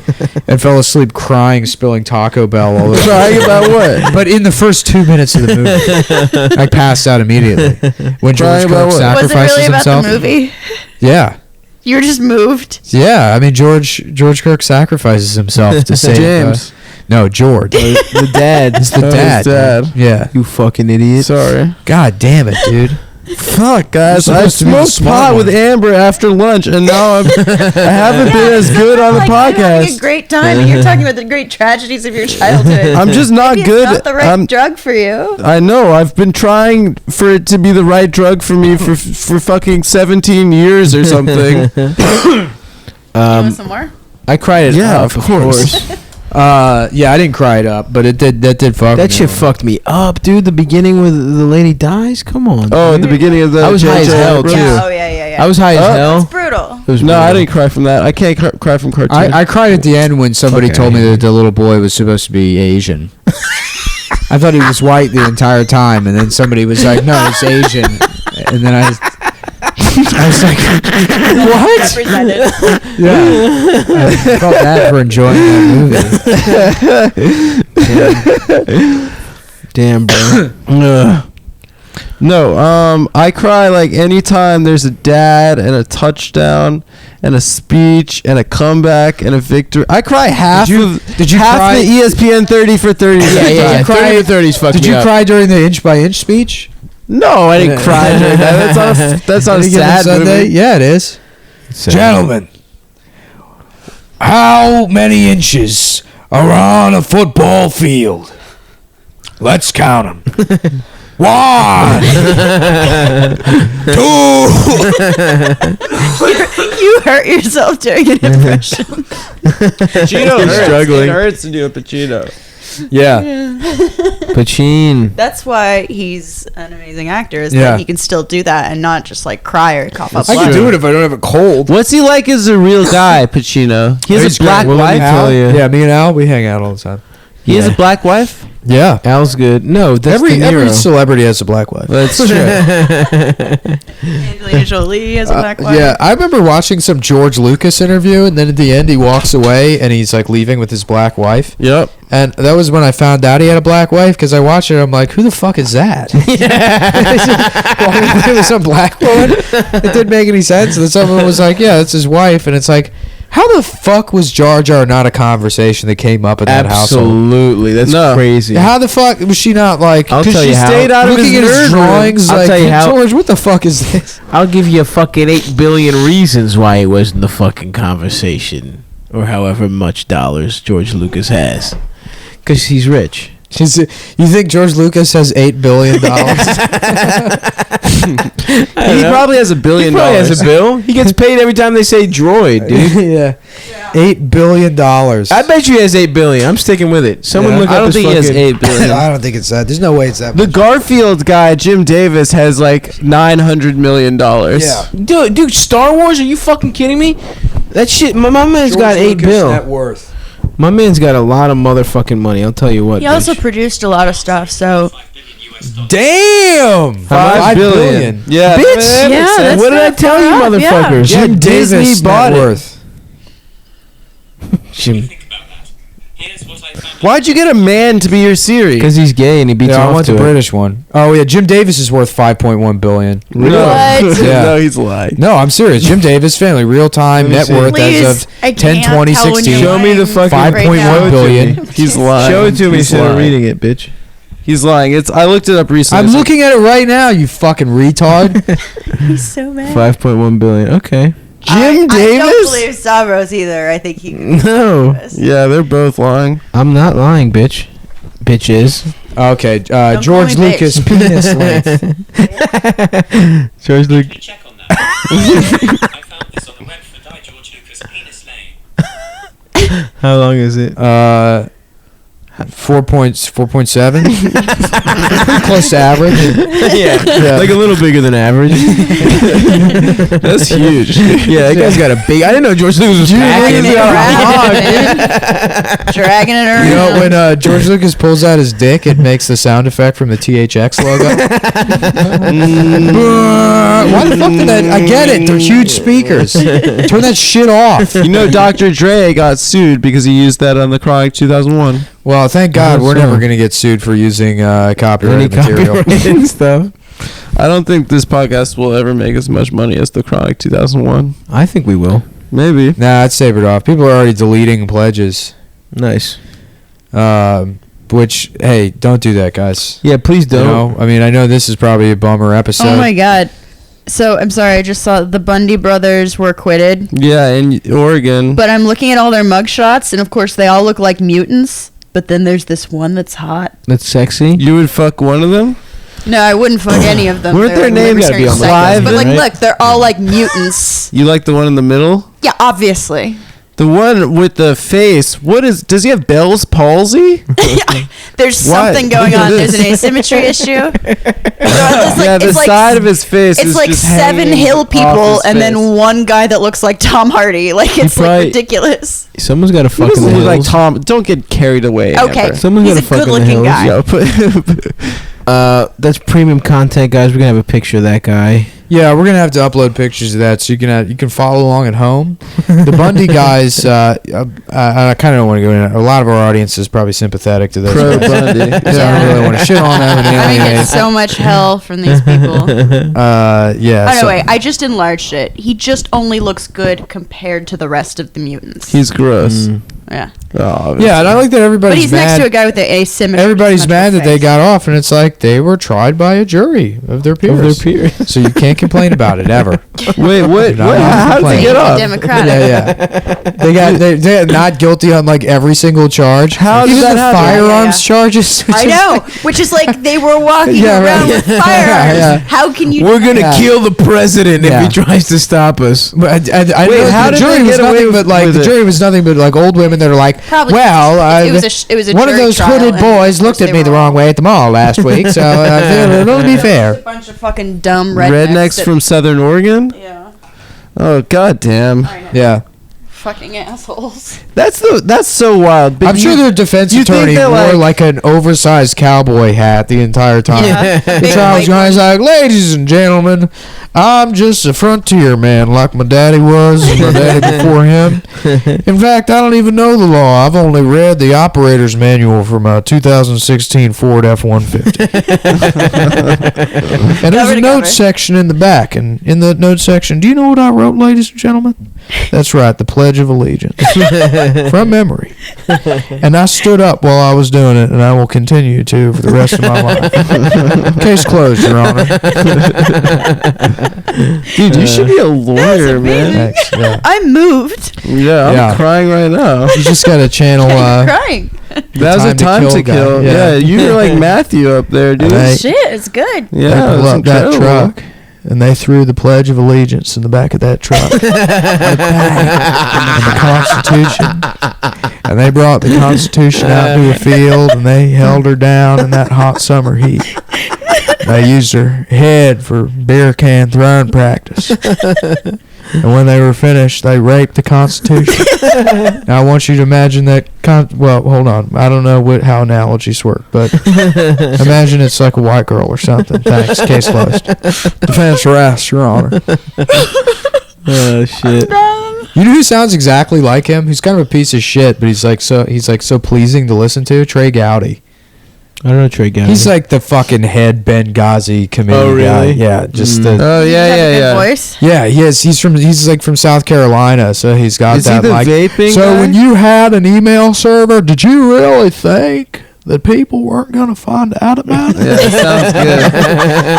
and fell asleep crying, spilling Taco Bell all over. Crying about what? But in the first 2 minutes of the movie, I passed out immediately when George Crying about Kirk what? Was it sacrifices really about himself. the movie? Yeah, You were just moved. yeah. I mean, George Kirk sacrifices himself to save James. no, George. The dad. It's the Oh, dad. his dad. dude. Yeah. You fucking idiot. Sorry. God damn it, dude. Fuck, guys. You're I supposed to be the smoked smart pot one. with Amber after lunch, and now I haven't been as good on the Like, you're having a podcast. great time, and you're talking about the great tragedies of your childhood. I'm just not Maybe good. It's not the right I'm- drug for you. I know. I've been trying for it to be the right drug for me for fucking 17 years or something. You want some more? I cried it Yeah, up, of course. Yeah, I didn't cry it up, but that did fuck That me shit up. fucked me up, dude. The beginning where the lady dies. Come on. Oh, at dude. the beginning of the I was high as JJ hell, Abrams. too. Yeah. Oh yeah, yeah. I was high as Oh. hell. It's brutal. It was No, I brutal. didn't cry from that. I can't cry from cartoons. I cried at the end when somebody Fucking told me hate that the little boy was supposed to be Asian. I thought he was white the entire time, and then somebody was like, "No, it's Asian," and then I was like, "What?" Represented. Yeah, I felt bad for enjoying that movie. Damn, bro. Ugh. No, I cry like anytime there's a dad and a touchdown and a speech and a comeback and a victory. I cry half Did you half cry? the ESPN 30 for 30. Yeah, Did yeah. you cry- 30 to 30's fucked Did me you up. cry during the inch by inch speech? No, I didn't cry during that. That's not a Any given sad Sunday? movie. Yeah, it is. Gentlemen, how many inches are on a football field? Let's count them. 1, 2. You hurt yourself doing an impression. Pacino He's struggling. It hurts to do a Pacino. Yeah. Pacino. That's why he's an amazing actor. Is Yeah. that he can still do that and not just like cry or cough up I blood. can do it if I don't have a cold. What's he like as a real guy, Pacino? He has He's a black great. Well, let me wife. tell you. Yeah, me and Al, we hang out all the time. He has a black wife. Yeah. Al's good. No, that's Every De Niro. celebrity has a black wife. That's true. Angelina Jolie has a black wife. Yeah, I remember watching some George Lucas interview, and then at the end he walks away and he's like leaving with his black wife. Yep. And that was when I found out he had a black wife, because I watched it. I'm like, who the fuck is that? Walking away with some black woman. It didn't make any sense. And then someone was like, yeah, that's his wife. And it's like, how the fuck was Jar Jar not a conversation that came up in that household? Absolutely. That's No. crazy. How the fuck was she not like? I'll tell she you how. stayed out of looking his at his nerd room. drawings, I'll like, tell you how- George, what the fuck is this? I'll give you fucking 8 billion reasons why he was in the fucking conversation, or however much dollars George Lucas has, because he's rich. You think George Lucas has $8 billion? He probably has $1 billion. He probably has a bill. He gets paid every time they say droid, dude. Yeah. $8 billion. I bet you he has $8 billion. I'm sticking with it. Someone Yeah. look I up don't his think he has fucking- $8 billion. I don't think it's that. There's no way it's that The much. Garfield guy, Jim Davis, has like $900 million. Yeah. Dude, Star Wars? Are you fucking kidding me? That shit. My man's got $8 bill. Net worth. My man's got a lot of motherfucking money. I'll tell you what. He also bitch. produced a lot of stuff, so Damn. $5 billion. Yeah, Bitch. that makes Yeah, sense. that's What did I not tell far you, off, yeah. motherfuckers? Jim Yeah, Disney Davis bought net it. worth. Jim, Why'd you get a man to be your Siri? because he's gay and he beats Yeah, I off want to the it. British one. Oh yeah, Jim Davis is worth $5.1 billion. No. What? Yeah. No, he's lying. No, I'm serious. Jim Davis family real time Let me net see. worth Please, as of I 10 can't 20 tell when 16. you're Show me the lying fucking right 5.1 now. billion. He's lying. Show it to me He's instead of lying. reading it, bitch. He's lying. I looked it up recently. I'm It's looking at it right now, you fucking retard. He's so mad. 5.1 billion. Okay. Jim I don't Davis? believe Stavros either. I think he. No, Yeah, they're both lying. I'm not lying, bitch. Bitches. Okay, call George me Lucas bitch. penis length. George Lucas. Check on that. I found this on the web for Die George Lucas Penis Lane. How long is it? 4.7. Close to average. yeah, like a little bigger than average. That's huge. Yeah, that guy's got a big. I didn't know George Lucas was Dragging packing. it around, dragging it around. You know when George Lucas pulls out his dick, it makes the sound effect from the THX logo. Why the fuck did that? I get it. They're huge speakers. Turn that shit off. You know, Dr. Dre got sued because he used that on the Chronic 2001. Well, thank God we're So- never going to get sued for using copyrighted material. and stuff. I don't think this podcast will ever make as much money as the Chronic 2001. I think we will. Maybe. Nah, I'd save it off. People are already deleting pledges. Nice. Which, hey, don't do that, guys. Yeah, please You don't. know, I mean, I know this is probably a bummer episode. Oh my god. So I'm sorry, I just saw the Bundy brothers were acquitted. Yeah, in Oregon. But I'm looking at all their mugshots, and of course they all look like mutants. But then there's this one that's hot. That's sexy. You would fuck one of them? No, I wouldn't fuck any of them. Weren't They're their names like gotta be on the psychos. live, But like, right? look, they're all like mutants. You like the one in the middle? Yeah, obviously. The one with the face. Does he have Bell's palsy? There's Why? something going Look at on. this. There's an asymmetry issue. Yeah, the it's like side of his face It's is like just 7 hanging hill off people his and then face. one guy that looks like Tom Hardy. Like it's probably- like ridiculous. Someone's got to He fuck in the doesn't look like hills. Tom. Don't get carried away. Okay, Amber. Someone's he's a gotta fuck in the good-looking hills. guy. Yeah, That's premium content, guys. We're gonna have a picture of that guy. Yeah, we're gonna have to upload pictures of that so you can follow along at home. The Bundy guys, I kind of don't want to go in. A lot of our audience is probably sympathetic to those. Pro guys. Bundy. So I don't really want to shit on them and I mean, alienate. it's so much hell from these people. Yeah. so- Anyway, I just enlarged it. He just only looks good compared to the rest of the mutants. He's gross. yeah. Oh, yeah, and I like that everybody's But he's mad. next to a guy with the asymmetry. Everybody's mad that they face. got off, and it's like they were tried by a jury of their peers. So you can't complain about it ever. Wait, what? No, what? I'm How did they complaining. get off? Democratic. Yeah. They're not guilty on like every single charge. How did Even that the happen? firearms Yeah. charges. which I is- know, which is like they were walking Yeah, around right. with firearms. Yeah. How can you? We're gonna Yeah. kill the president Yeah. if he tries to stop us. But I Wait, know how the did jury they was get away nothing with- but like with the it? jury was nothing but like old women that are like, Probably well, it was a one of jury those trial, hooded and boys of looked course at they me the were wrong all- way at the mall last week, so I feel it'll be A fair. bunch of fucking dumb rednecks. Rednecks that- from Southern Oregon? Yeah. Oh, goddamn. I know. Yeah, Fucking assholes. That's so wild. But I'm sure their defense you think attorney they're wore like- like an oversized cowboy hat the entire time. Yeah. The Big trial was white going, he's like, ladies and gentlemen, I'm just a frontier man like my daddy was and my daddy before him. In fact, I don't even know the law. I've only read the operator's manual from a 2016 Ford F-150. And there's Cover a to note cover. section in the back. And in the note section, do you know what I wrote, ladies and gentlemen? That's right, the Pledge of Allegiance. From memory. And I stood up while I was doing it, and I will continue to for the rest of my life. Case closed, Your Honor. Dude, you should be a lawyer, man. Thanks. Yeah. I'm moved. Yeah, I'm Yeah. crying right now. You just got to channel. I'm crying. That was a time to guy. kill. Yeah, you were like Matthew up there, dude. They- Shit, it's good. They Yeah, it pull was up that incredible. truck and they threw the Pledge of Allegiance in the back of that truck. and the Constitution. And they brought the Constitution out to a field and they held her down in that hot summer heat. They used her head for beer can throwing practice. And when they were finished, they raped the Constitution. Now I want you to imagine that. Well, hold on. I don't know how analogies work, but imagine it's like a white girl or something. Thanks. Case closed. Defense rests, Your Honor. Oh shit. You know who sounds exactly like him? He's kind of a piece of shit, but he's like so pleasing to listen to. Trey Gowdy. I don't know Trey Gowdy. He's like the fucking head Benghazi comedian. Oh, really? Guy. Yeah, just the. Oh Does he yeah, have a yeah, good yeah. voice? Yeah, he is. He's like from South Carolina, so he's got Is he that the like. vaping So guy? when you had an email server, did you really think that people weren't going to find out about it? Yeah, that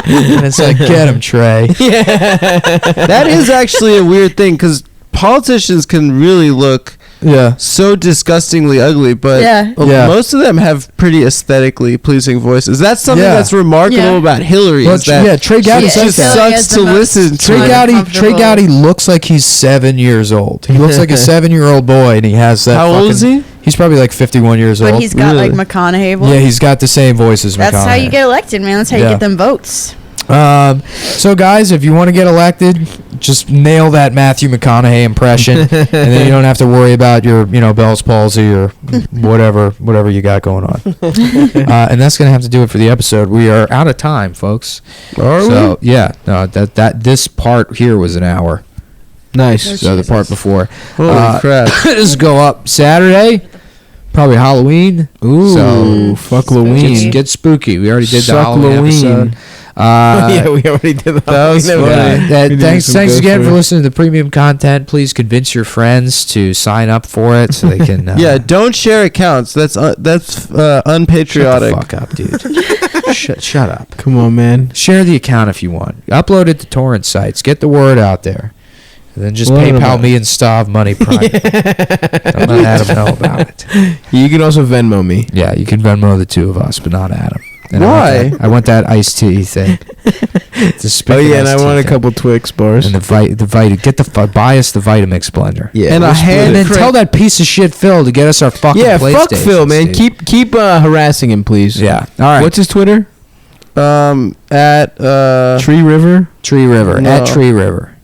sounds good. And it's like, get him, Trey. That is actually a weird thing because politicians can really look Yeah. so disgustingly ugly, but Yeah. Yeah. most of them have pretty aesthetically pleasing voices. That's something Yeah. that's remarkable Yeah. about Hillary. Well, is that yeah, Trey Gowdy Yeah, says just Hillary that. has sucks the to most listen to. Trey Gowdy uncomfortable. looks like he's 7 years old. He looks like a 7-year-old boy, and he has that. How old is fucking- he? He's probably like 51 years But old. he's got like Really? McConaughey voice. Yeah, he's got the same voice as That's how you McConaughey. get elected, man. That's how you Yeah. get them votes. So guys, if you want to get elected, just nail that Matthew McConaughey impression, and then you don't have to worry about your, Bell's palsy or whatever you got going on. And that's gonna have to do it for the episode. We are out of time, folks. Are So yeah, no, that this part here was an hour. Nice. So the part before. Holy crap. This will go up Saturday, probably Halloween. Ooh, So fuck Halloween. get spooky. We already did the Suck Halloween Halloween. episode. Yeah, we already did That was Halloween funny. episode. Yeah, We did thanks some ghost again for stories. listening to the premium content. Please convince your friends to sign up for it so they can. Yeah, don't share accounts. That's unpatriotic. Shut the fuck up, dude. shut up. Come on, man. Share the account if you want. Upload it to torrent sites. Get the word out there. And then just Learn PayPal about me and Stav money privately. Don't let Adam know about it. You can also Venmo me. Yeah, you can Venmo the two of us, but not Adam. And Why? I want that iced tea thing. Oh yeah, and I want a couple Twix bars. And buy us the Vitamix blender. Yeah, and a we'll split hand And it. then crank- tell that piece of shit Phil to get us our fucking Yeah, fuck PlayStations, Phil, man. dude. Keep harassing him, please. Yeah. All right. What's his Twitter? at Tree River. Tree River? No. At Tree River.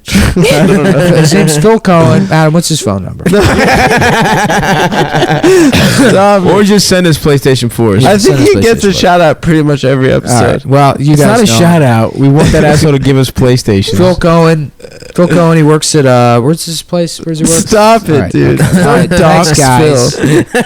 I don't know. His name's Phil Cohen. Adam, what's his phone number? Or just send us PlayStation 4s. Yeah. I think Send us he gets a PlayStation. shout out pretty much every All episode. right. Well, you It's guys not a know. shout out. We want that asshole to give us PlayStation. Phil Cohen. He works at where's his place? Where's he work? Stop it, All right, dude. okay. All right, Dox thanks, guys. Phil.